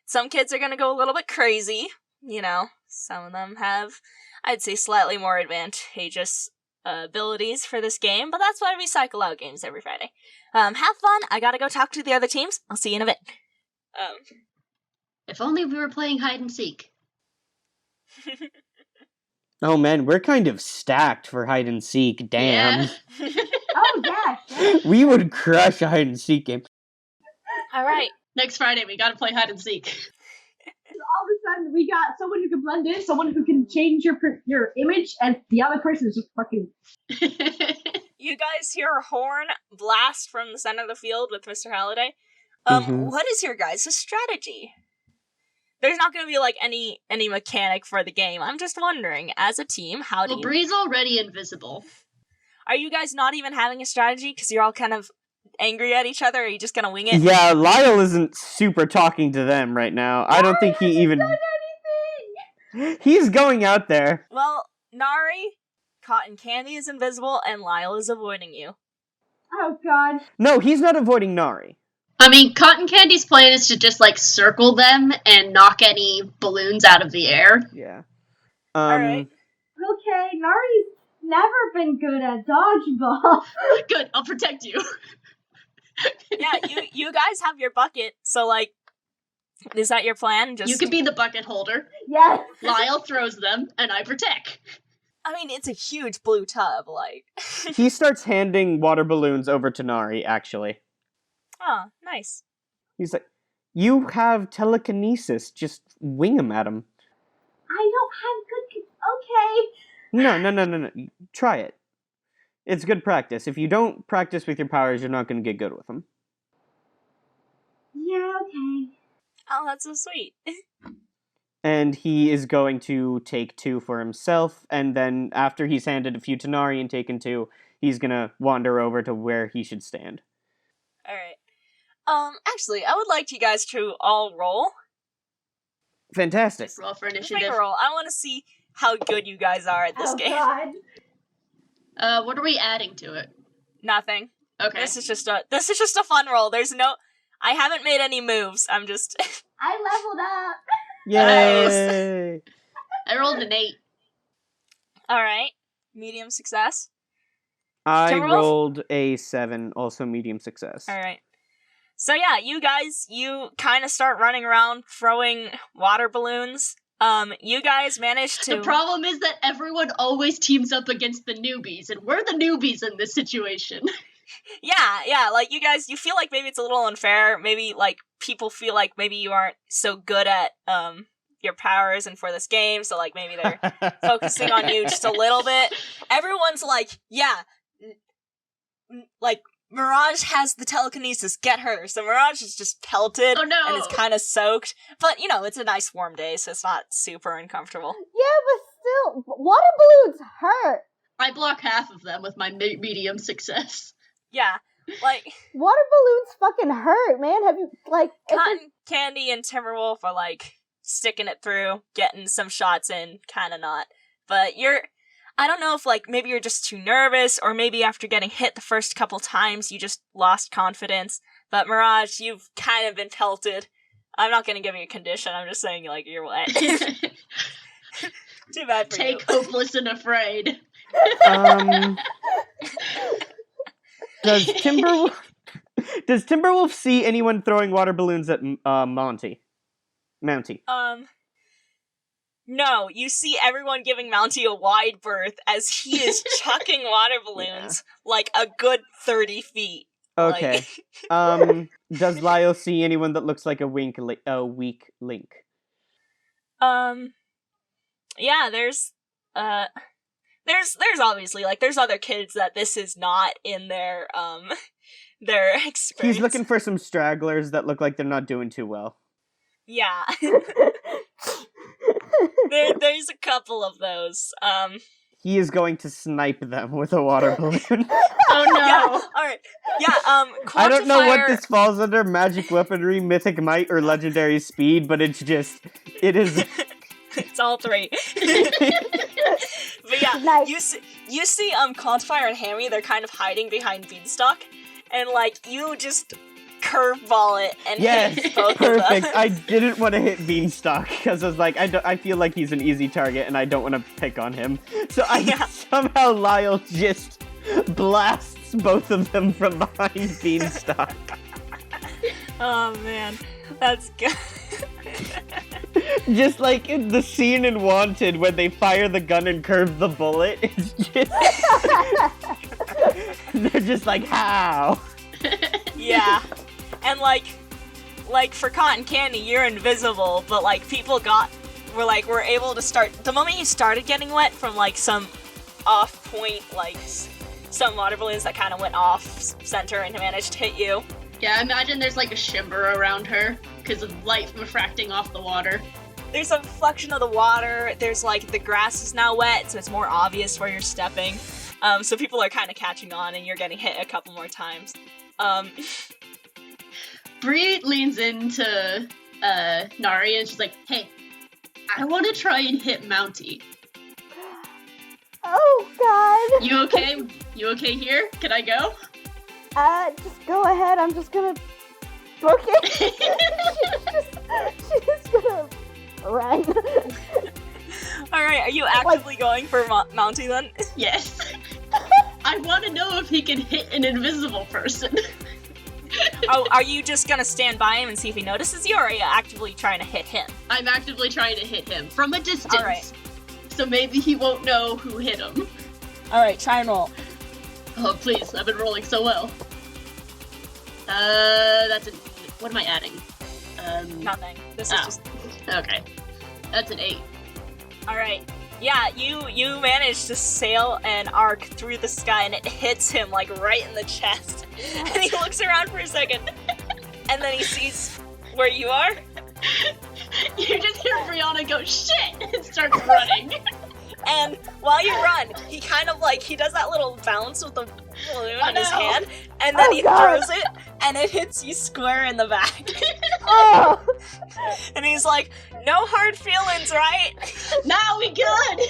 some kids are gonna go a little bit crazy, you know. Some of them have, I'd say, slightly more advantageous abilities for this game, but that's why we cycle out games every Friday. Have fun. I gotta go talk to the other teams. I'll see you in a bit. If only we were playing hide and seek. Oh man, we're kind of stacked for hide and seek. Damn. Yeah. Oh yeah. We would crush a hide and seek game. All right. Next Friday, we gotta play hide and seek. All of a sudden, we got someone who can blend in, someone who can change your image, and the other person is just fucking. You guys hear a horn blast from the center of the field with Mr. Halliday. Mhm. What is your guys' strategy? There's not going to be, like, any mechanic for the game. I'm just wondering, as a team, how do Well, you... Bree's already invisible. Are you guys not even having a strategy because you're all kind of angry at each other? Or are you just going to wing it? Yeah, Lyle isn't super talking to them right now. I don't think he even... He's going out there. Well, Nari, Cotton Candy is invisible, and Lyle is avoiding you. Oh god. No, he's not avoiding Nari. I mean, Cotton Candy's plan is to just, like, circle them and knock any balloons out of the air. Yeah. Alright. Okay, Nari's never been good at dodgeball. Good, I'll protect you. Yeah, you guys have your bucket, so, like, is that your plan? Just You can be the bucket holder. Yes. Lyle throws them, and I protect. I mean, it's a huge blue tub, like... He starts handing water balloons over to Nari, actually. Oh, nice. He's like, you have telekinesis, just wing him at him. I don't have good. Okay. No. Try it. It's good practice. If you don't practice with your powers, you're not going to get good with them. Yeah. Okay. Oh, that's so sweet. And he is going to take 2 for himself, and then after he's handed a few to Nari and taken 2, he's going to wander over to where he should stand. Alright. Actually, I would like you guys to all roll. Fantastic. Roll for Just make initiative. a roll. I want to see how good you guys are at this Oh game. god. What are we adding to it? Nothing. Okay. This is just a fun roll. There's no... I haven't made any moves. I'm just... I leveled up. Yay! I rolled an 8. Alright. Medium success. I Timberwolf? rolled a 7, also medium success. Alright. So yeah, you guys, you kind of start running around throwing water balloons. You guys managed to... The problem is that everyone always teams up against the newbies, and we're the newbies in this situation. Yeah, like, you guys, you feel like maybe it's a little unfair. Maybe, like, people feel like maybe you aren't so good at, your powers and for this game, so, like, maybe they're focusing on you just a little bit. Everyone's like, yeah, like, Mirage has the telekinesis, get her. So Mirage is just pelted Oh no! and is kind of soaked. But, you know, it's a nice warm day, so it's not super uncomfortable. Yeah, but still, water balloons hurt. I block half of them with my medium success. Yeah, like, Water balloons fucking hurt, man. Have you, like... if it- Cotton Candy and Timberwolf are, like, sticking it through, getting some shots in, kind of not. But I don't know if, like, maybe you're just too nervous, or maybe after getting hit the first couple times, you just lost confidence. But Mirage, you've kind of been pelted. I'm not gonna give you a condition, I'm just saying, like, you're wet. Too bad for Take you. hopeless and afraid. Does Timberwolf see anyone throwing water balloons at Mounty? No, you see everyone giving Mounty a wide berth as he is chucking water balloons like a good 30 feet. Okay. Like, Does Lyle see anyone that looks like a weak link? yeah, there's obviously, like, there's other kids that this is not in their experience. He's looking for some stragglers that look like they're not doing too well. Yeah. There's a couple of those. He is going to snipe them with a water balloon. Oh no! Yeah, alright. Yeah, I don't know what quantifier- this falls under, magic weaponry, mythic might, or legendary speed, but it is... It's all 3. But yeah, Nice. you see Quantifier and Hammy, they're kind of hiding behind Beanstalk, and, like, you just curveball it and Yes, hit both perfect. of them. I didn't want to hit Beanstalk, because I was like, I feel like he's an easy target, and I don't want to pick on him. So somehow Lyle just blasts both of them from behind Beanstalk. Oh man, that's good. Just like in the scene in Wanted when they fire the gun and curve the bullet. It's just... They're just like, how? Yeah. And like for cotton candy, you're invisible, but like people were able to start, the moment you started getting wet from like some off point, like some water balloons that kind of went off center and managed to hit you. Yeah, imagine there's like a shimmer around her because of light refracting off the water. There's a reflection of the water, there's like the grass is now wet, so it's more obvious where you're stepping. So people are kind of catching on and you're getting hit a couple more times. Bree leans into Nari and she's like, hey, I want to try and hit Mountie. Oh, God. You okay? You okay here? Can I go? Just go ahead. I'm just gonna book it. she's just gonna run. Alright, are you actively going for Mountie then? Yes. I want to know if he can hit an invisible person. Oh, are you just gonna stand by him and see if he notices you, or are you actively trying to hit him? I'm actively trying to hit him from a distance. Alright. So maybe he won't know who hit him. Alright, try and roll. Oh, please. I've been rolling so well. That's what am I adding? Nothing. This is just... Okay. That's an 8. Alright. Yeah, you manage to sail an arc through the sky and it hits him like right in the chest. And he looks around for a second. And then he sees where you are. You just hear Brianna go, shit! And starts running. And while you run, he kind of like, he does that little bounce with the balloon in his hand. And then he throws it and it hits you square in the back. Oh. And he's like, no hard feelings, right? Now we good!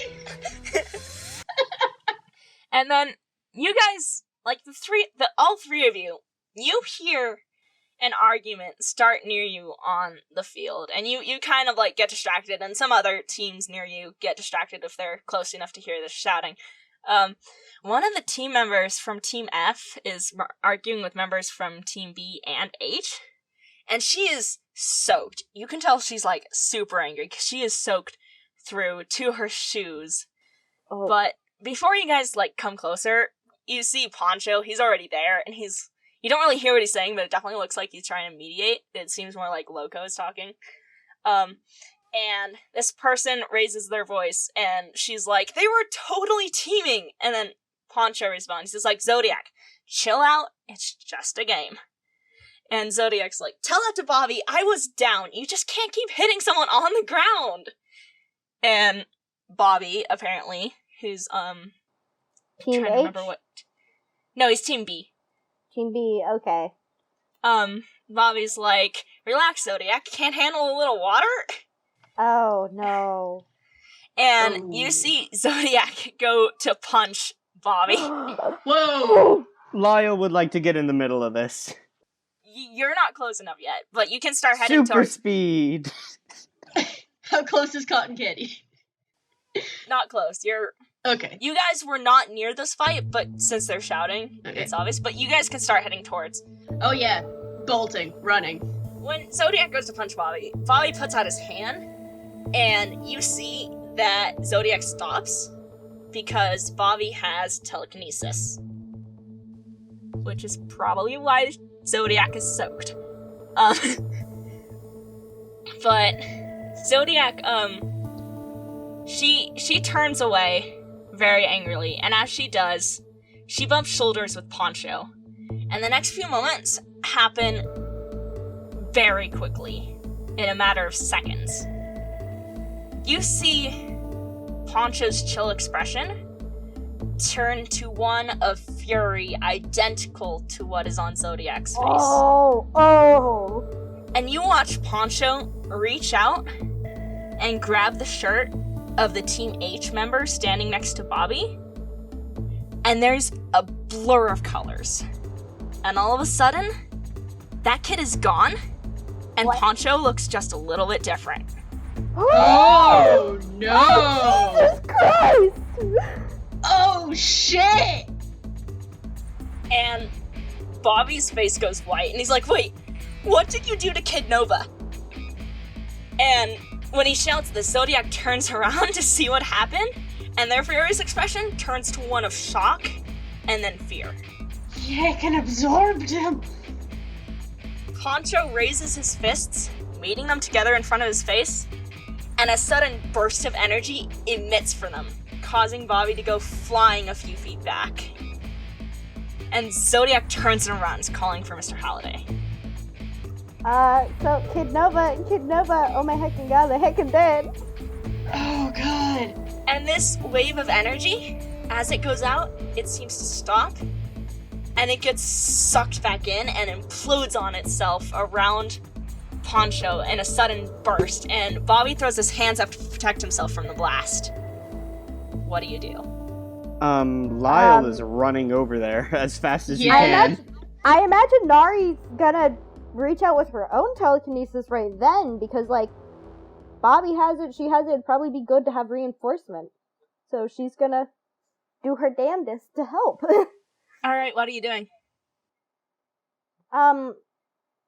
And then you guys, like all three of you hear an argument start near you on the field, and you kind of like get distracted, and some other teams near you get distracted if they're close enough to hear the shouting. One of the team members from Team F is arguing with members from Team B and H, and she is soaked. You can tell she's like super angry because she is soaked through to her shoes. Oh. But before you guys like come closer, you see Poncho. He's already there, and you don't really hear what he's saying, but it definitely looks like he's trying to mediate. It seems more like Loco is talking. And this person raises their voice, and she's like, they were totally teaming! And then Poncho responds. He's like, Zodiac, chill out, it's just a game. And Zodiac's like, tell that to Bobby, I was down, you just can't keep hitting someone on the ground! And Bobby, apparently, who's, Team trying H? to remember what... No, he's Team B. Team B, okay. Bobby's like, relax, Zodiac, can't handle a little water? Oh, no. And you see Zodiac go to punch Bobby. Whoa! Lyle would like to get in the middle of this. You're not close enough yet, but you can start heading Super towards... speed! How close is Cotton Candy? Not close, you're... Okay. You guys were not near this fight, but since they're shouting, Okay. it's obvious, but you guys can start heading towards. Oh yeah. Bolting. Running. When Zodiac goes to punch Bobby, Bobby puts out his hand, and you see that Zodiac stops because Bobby has telekinesis. Which is probably why Zodiac is soaked. But Zodiac, she turns away very angrily, and as she does, she bumps shoulders with Poncho. And the next few moments happen very quickly, in a matter of seconds. You see Poncho's chill expression turn to one of fury identical to what is on Zodiac's face. Oh! And you watch Poncho reach out and grab the shirt of the Team H member standing next to Bobby, and there's a blur of colors. And all of a sudden, that kid is gone, and What? Poncho looks just a little bit different. Oh no! Jesus Christ! Oh shit! And Bobby's face goes white, and he's like, wait, what did you do to Kid Nova? And when he shouts, the Zodiac turns around to see what happened, and their furious expression turns to one of shock and then fear. Yeah, I can absorb them. Poncho raises his fists, meeting them together in front of his face, and a sudden burst of energy emits from them, causing Bobby to go flying a few feet back. And Zodiac turns and runs, calling for Mr. Halliday. So Kid Nova, oh my heckin' god, the heckin' dead. Oh god. And this wave of energy, as it goes out, it seems to stop, and it gets sucked back in and implodes on itself around Poncho in a sudden burst, and Bobby throws his hands up to protect himself from the blast. What do you do? Lyle is running over there as fast as he Yeah. can. I imagine Nari's gonna reach out with her own telekinesis right then, because, like, Bobby has it, she has it, it'd probably be good to have reinforcement. So she's gonna do her damnedest to help. Alright, what are you doing?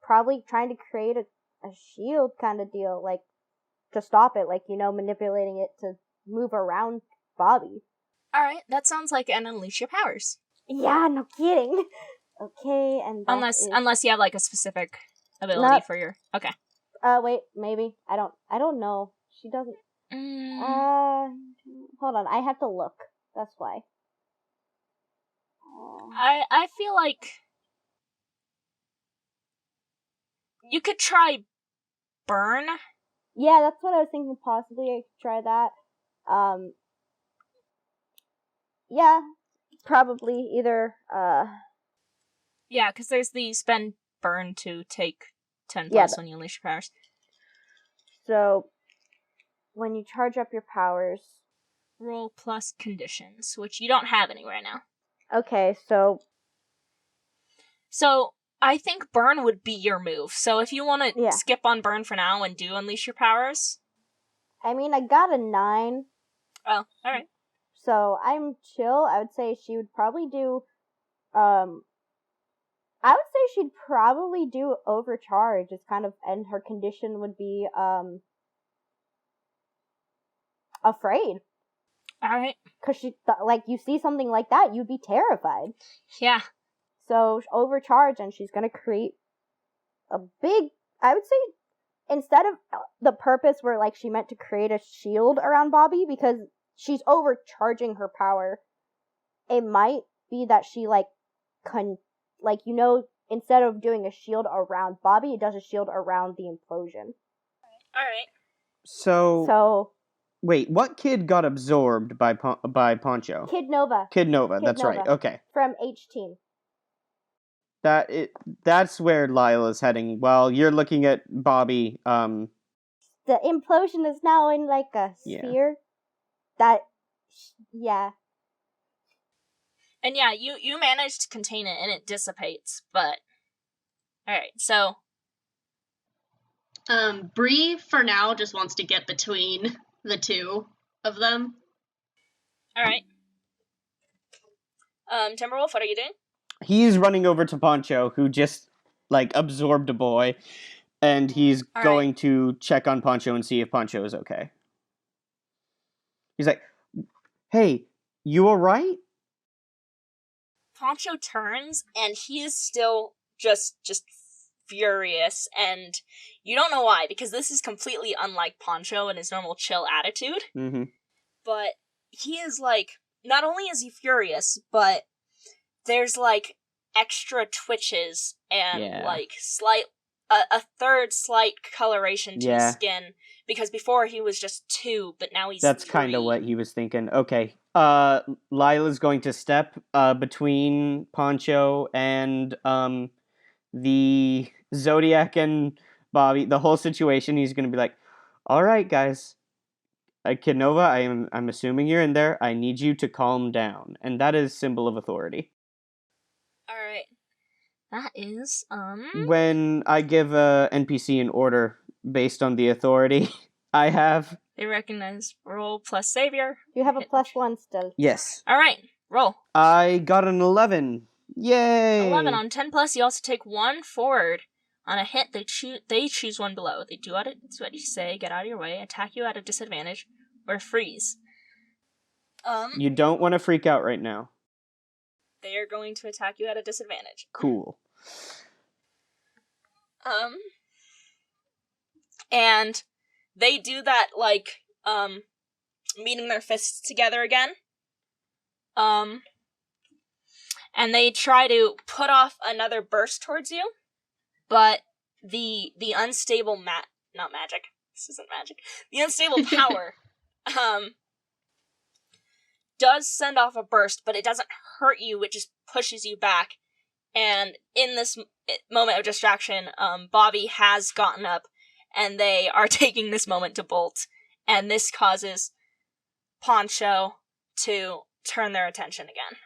Probably trying to create a shield kind of deal, like, to stop it, like, manipulating it to move around Bobby. Alright, that sounds like an unleash your powers. Yeah, no kidding. Okay, and that Unless you have like a specific ability for your okay. Wait, maybe. I don't know. She doesn't. Hold on. I have to look. That's why. I feel like you could try burn. Yeah, that's what I was thinking. Possibly I could try that. Yeah, probably either. Yeah, because there's the spend burn to take 10 plus when you unleash your powers. So, when you charge up your powers, roll plus conditions, which you don't have any right now. Okay, so I think burn would be your move. So if you want to skip on burn for now and do unleash your powers. I mean, I got a 9. Oh, alright. So I'm chill. I would say she would probably do, I would say she'd probably do overcharge. It's kind of, and her condition would be, afraid. Alright. Cause she, like, you see something like that, you'd be terrified. Yeah. So, overcharge, and she's gonna create a big, I would say, instead of the purpose where, like, she meant to create a shield around Bobby, because she's overcharging her power, it might be that she, like, instead of doing a shield around Bobby, it does a shield around the implosion. Alright. So... Wait, what kid got absorbed by Poncho? Kid Nova. That's right, okay. From H-Team. That's where Lyle is heading. While you're looking at Bobby, The implosion is now in, like, a sphere. And yeah, you managed to contain it, and it dissipates, but... Alright, so... Bree, for now, just wants to get between the two of them. Alright. Timberwolf, what are you doing? He's running over to Poncho, who just, like, absorbed a boy, and he's going to check on Poncho and see if Poncho is okay. He's like, hey, you alright? Poncho turns, and he is still just furious, and you don't know why, because this is completely unlike Poncho and his normal chill attitude. Mm-hmm. But he is, like, not only is he furious, but there's, like, extra twitches and, like, a third slight coloration to his skin, because before he was just 2, but now he's That's 3. kind of what he was thinking. Okay. Lila's going to step between Poncho and the Zodiac and Bobby. The whole situation, he's going to be like, all right, guys. Kid Nova, I'm assuming you're in there. I need you to calm down. And that is symbol of authority. All right. That is, When I give a NPC an order based on the authority I have... They recognize roll plus savior. You have a +1 still. Yes. Alright, roll. I got an 11. Yay! 11 on 10 plus, you also take 1 forward. On a hit, they choose one below. They do what you say, get out of your way, attack you at a disadvantage, or freeze. You don't want to freak out right now. They are going to attack you at a disadvantage. Cool. And they do that, like, meeting their fists together again. And they try to put off another burst towards you, but the unstable not magic. This isn't magic. The unstable power, does send off a burst, but it doesn't hurt you, it just pushes you back. And in this moment of distraction, Bobby has gotten up, and they are taking this moment to bolt, and this causes Poncho to turn their attention again.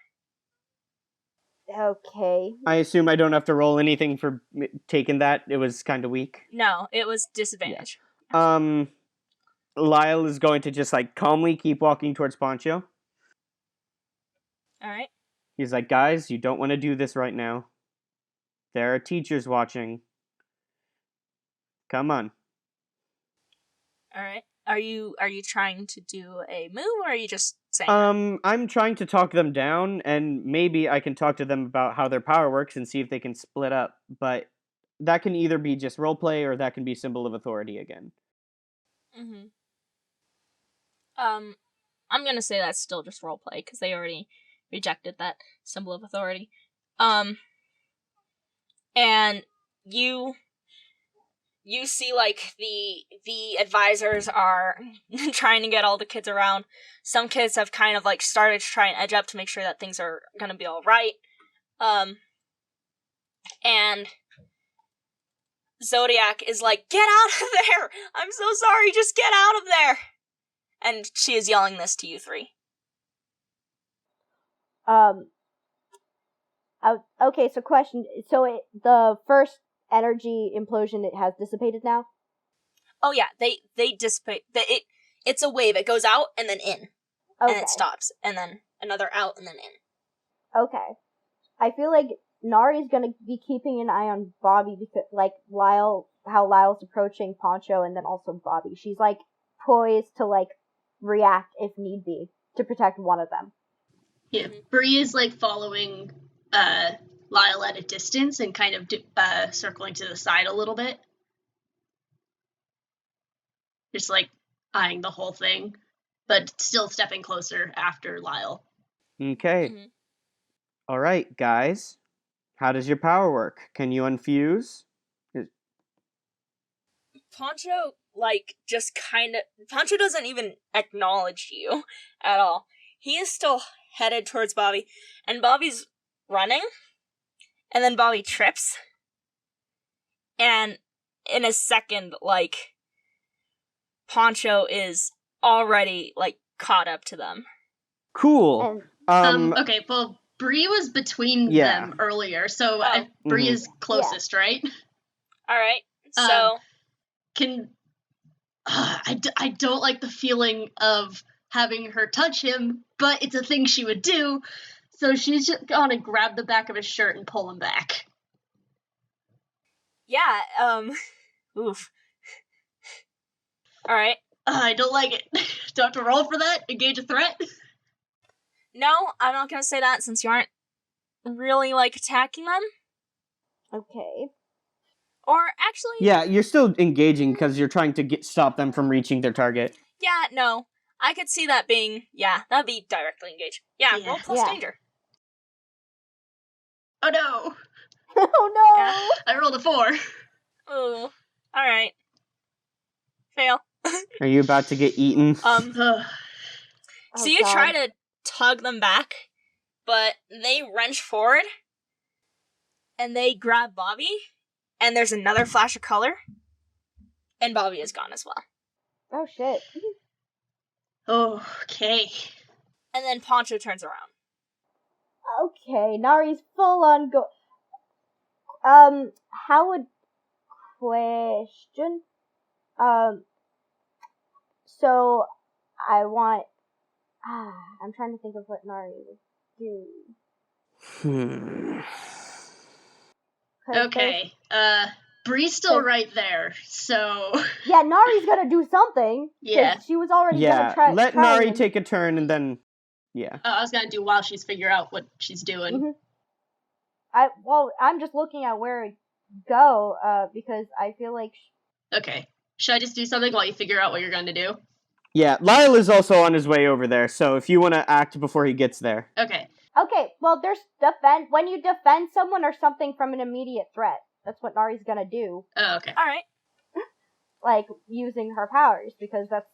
Okay. I assume I don't have to roll anything for taking that. It was kind of weak. No, it was disadvantage. Lyle is going to just like calmly keep walking towards Poncho. Alright. He's like, guys, you don't want to do this right now. There are teachers watching. Come on. Alright. Are you trying to do a move, or are you just saying that? I'm trying to talk them down, and maybe I can talk to them about how their power works and see if they can split up, but that can either be just roleplay or that can be symbol of authority again. Mm-hmm. I'm gonna say that's still just roleplay, because they already rejected that symbol of authority. And you see, like, the advisors are trying to get all the kids around. Some kids have kind of, like, started to try and edge up to make sure that things are gonna be alright. And Zodiac is like, get out of there! I'm so sorry, just get out of there! And she is yelling this to you three. Okay, so question. So the first energy implosion, it has dissipated now? Oh yeah, they dissipate. It's a wave. It goes out and then in. Okay. And it stops. And then another out and then in. Okay. I feel like Nari's gonna be keeping an eye on Bobby because, like, how Lyle's approaching Poncho and then also Bobby. She's, like, poised to, like, react if need be to protect one of them. Yeah, Bree is, like, following Lyle at a distance and kind of circling to the side a little bit. Just, like, eyeing the whole thing, but still stepping closer after Lyle. Okay. Mm-hmm. All right, guys. How does your power work? Can you unfuse? Poncho, like, just kind of... Poncho doesn't even acknowledge you at all. He is still headed towards Bobby, and Bobby's running, and then Bobby trips, and in a second, like, Poncho is already, like, caught up to them. Cool. Okay, well, Bree was between them earlier, so Bree is closest, right? Alright, so... I don't like the feeling of having her touch him, but it's a thing she would do, so she's just gonna grab the back of his shirt and pull him back. Yeah, oof. Alright. I don't like it. Do I have to roll for that? Engage a threat? No, I'm not gonna say that since you aren't really, like, attacking them. Okay. Or, actually... Yeah, you're still engaging because you're trying to stop them from reaching their target. Yeah, no. I could see that being... Yeah, that'd be directly engaged. Yeah, roll plus danger. Oh no! Oh no! Yeah, I rolled a 4. Ooh. Alright. Fail. Are you about to get eaten? So you try to tug them back, but they wrench forward, and they grab Bobby, and there's another flash of color, and Bobby is gone as well. Oh shit. Okay. And then Poncho turns around. Okay, Nari's full on how would... Question? So, I want... I'm trying to think of what Nari would do. Okay, Bree's still right there, so... Yeah, Nari's gonna do something. 'Cause Yeah. she was already Yeah, gonna try. let trying Nari and- take a turn and then, yeah. I was gonna do while she's figure out what she's doing. Mhm. I'm just looking at where to go, because I feel like Okay. Should I just do something while you figure out what you're going to do? Yeah, Lyle is also on his way over there, so if you want to act before he gets there. Okay. okay, well, there's defend when you defend someone or something from an immediate threat. That's what Nari's gonna do, Oh, okay. All right. like using her powers, because that's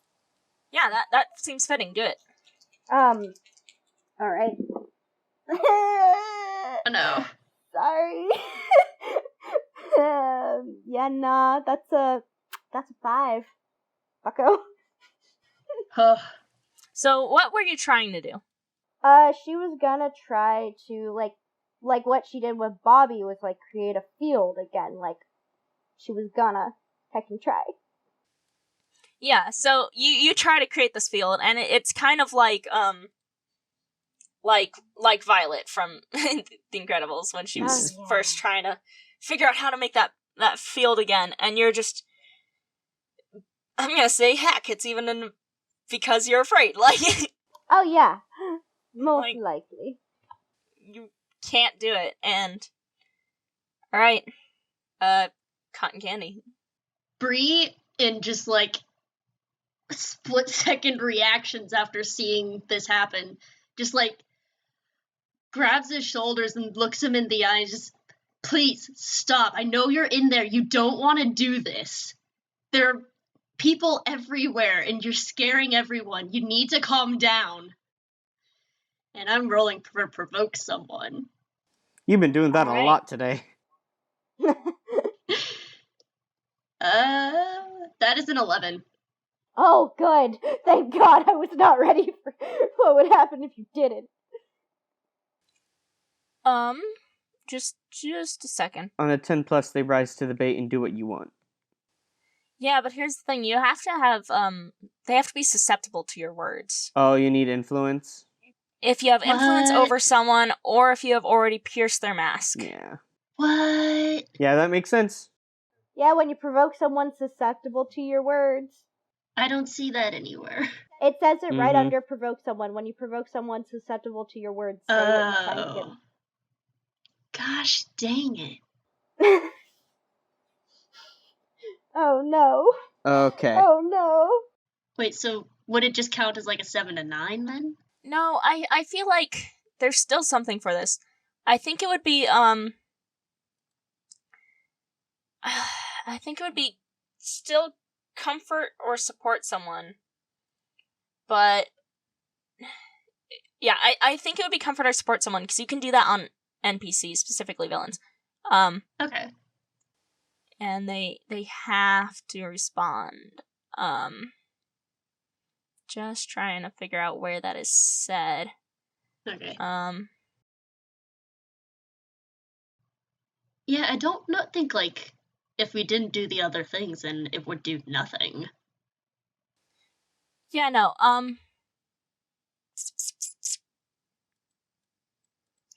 Yeah, that seems fitting. Do it. all right. Oh, no. Sorry. Yeah, nah, that's a 5. Bucko. Huh. So, what were you trying to do? She was gonna try to like what she did with Bobby was like create a field again. Like she was gonna heck and try. Yeah. So you try to create this field, and it's kind of like Violet from The Incredibles when she was Oh, yeah. first trying to figure out how to make that field again, and you're just, I'm gonna say, heck, it's even because you're afraid. Like, Oh yeah, most Like- likely. you can't do it, and all right, cotton candy. Bree, in just like split-second reactions after seeing this happen, just like grabs his shoulders and looks him in the eyes. Just, please stop. I know you're in there. You don't want to do this. There are people everywhere, and you're scaring everyone. You need to calm down. And I'm rolling for provoke someone. You've been doing that Alright. a lot today. That is an 11. Oh, good. Thank God I was not ready for what would happen if you didn't. Just a second. On a 10 plus, they rise to the bait and do what you want. Yeah, but here's the thing: you have to have they have to be susceptible to your words. Oh, you need influence? If you have influence What? over someone, or if you have already pierced their mask. Yeah. What? Yeah, that makes sense. Yeah, when you provoke someone susceptible to your words. I don't see that anywhere. It says it right Mhm. under provoke someone. When you provoke someone susceptible to your words, say what you're Oh. Gosh dang it. thinking. Oh no. Okay. Oh no. Wait, so would it just count as like a 7 to 9 then? No, I feel like there's still something for this. I think it would be I think it would be still comfort or support someone. But yeah, I think it would be comfort or support someone, because you can do that on NPCs, specifically villains. Okay. And they have to respond. Just trying to figure out where that is said. Okay. Yeah, I don't not think like if we didn't do the other things then it would do nothing. Yeah, no,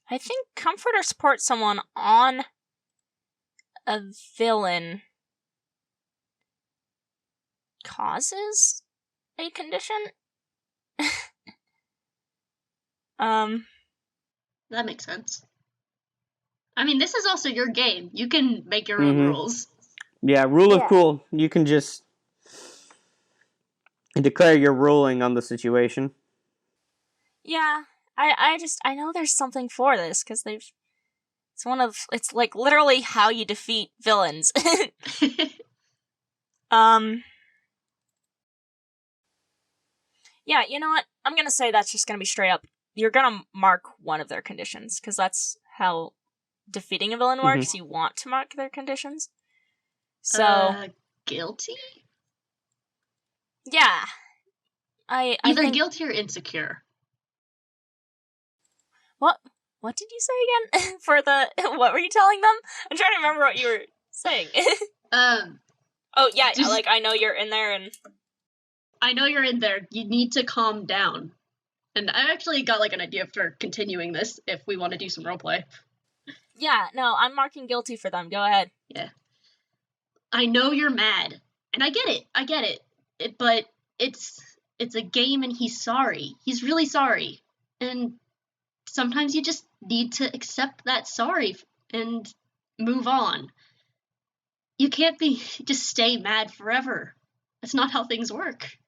I think comfort or support someone on a villain causes a condition. That makes sense. I mean, this is also your game. You can make your own Mhm. rules. Yeah, rule of Yeah. cool. You can just declare your ruling on the situation. Yeah, I know there's something for this, because it's like literally how you defeat villains. Yeah, you know what? I'm gonna say that's just gonna be straight up. You're gonna mark one of their conditions, because that's how defeating a villain works. You want to mark their conditions. So, Guilty? yeah. I Either think... guilty or insecure. What did you say again? For the... What were you telling them? I'm trying to remember what you were saying. Oh, yeah, Just- like, I know you're in there, and... I know you're in there. You need to calm down. And I actually got like an idea for continuing this if we want to do some roleplay. Yeah, no, I'm marking guilty for them. Go ahead. Yeah. I know you're mad, and I get it. But it's a game, and he's sorry. He's really sorry, and sometimes you just need to accept that sorry and move on. You can't just stay mad forever. That's not how things work.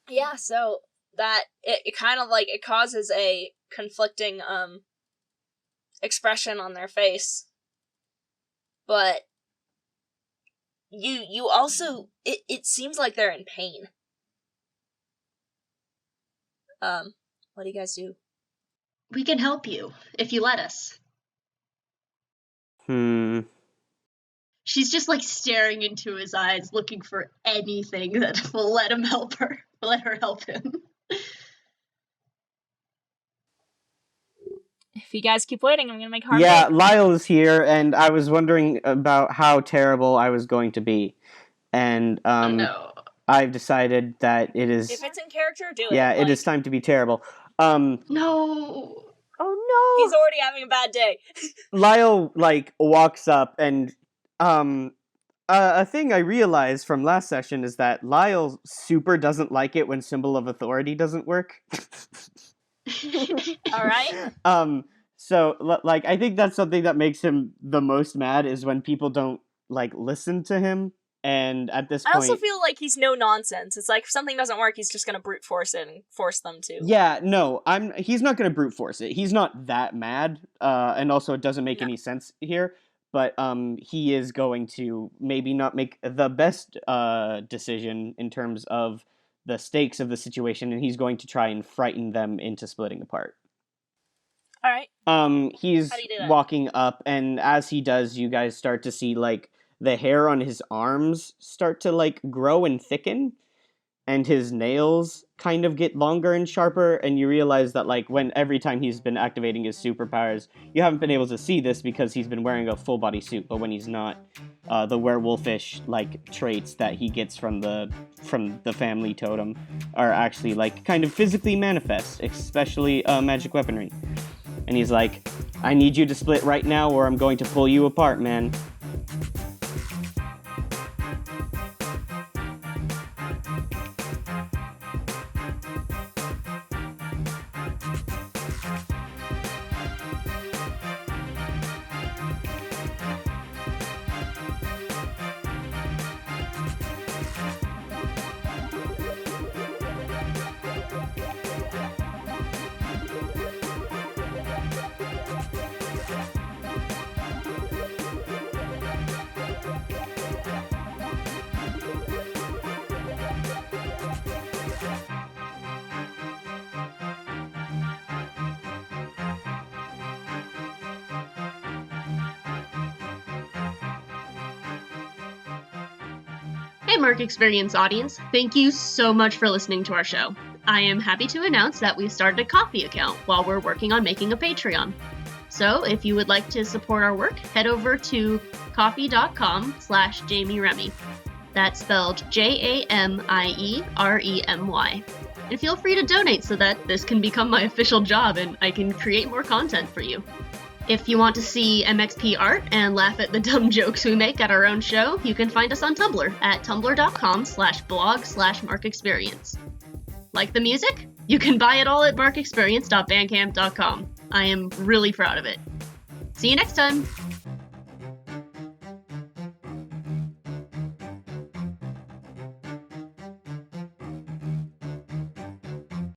Yeah, so that it kind of like it causes a conflicting expression on their face. But you also it seems like they're in pain. What do you guys do? We can help you if you let us. She's just like staring into his eyes, looking for anything that will let her help him. If you guys keep waiting, I'm gonna make hard. Yeah, Lyle is here, and I was wondering about how terrible I was going to be, and No. I've decided that it is. If it's in character, do it. Yeah, it is time to be terrible. No. Oh no! He's already having a bad day. Lyle walks up, and a thing I realized from last session is that Lyle super doesn't like it when Symbol of Authority doesn't work. All right. So I think that's something that makes him the most mad is when people don't listen to him. And at this point, I also feel like he's no nonsense. It's like if something doesn't work, he's just gonna brute force it and force them to. Yeah, no, he's not gonna brute force it. He's not that mad. And also it doesn't make any sense here. But he is going to maybe not make the best decision in terms of the stakes of the situation, and he's going to try and frighten them into splitting apart. All right. He's How do you do that? walking up, and as he does, you guys start to see the hair on his arms start to grow and thicken, and his nails kind of get longer and sharper, and you realize that every time he's been activating his superpowers, you haven't been able to see this because he's been wearing a full body suit, but when he's not, the werewolfish traits that he gets from the family totem are actually kind of physically manifest, especially magic weaponry. And he's like, I need you to split right now or I'm going to pull you apart, man. Hey Mark Experience audience, thank you so much for listening to our show. I am happy to announce that we've started a Ko-fi account while we're working on making a Patreon. So if you would like to support our work, head over to ko-fi.com/Jamie Remy. That's spelled JAMIEREMY. And feel free to donate so that this can become my official job and I can create more content for you. If you want to see MXP art and laugh at the dumb jokes we make at our own show, you can find us on Tumblr at tumblr.com/blog/markexperience. Like the music? You can buy it all at markexperience.bandcamp.com. I am really proud of it. See you next time!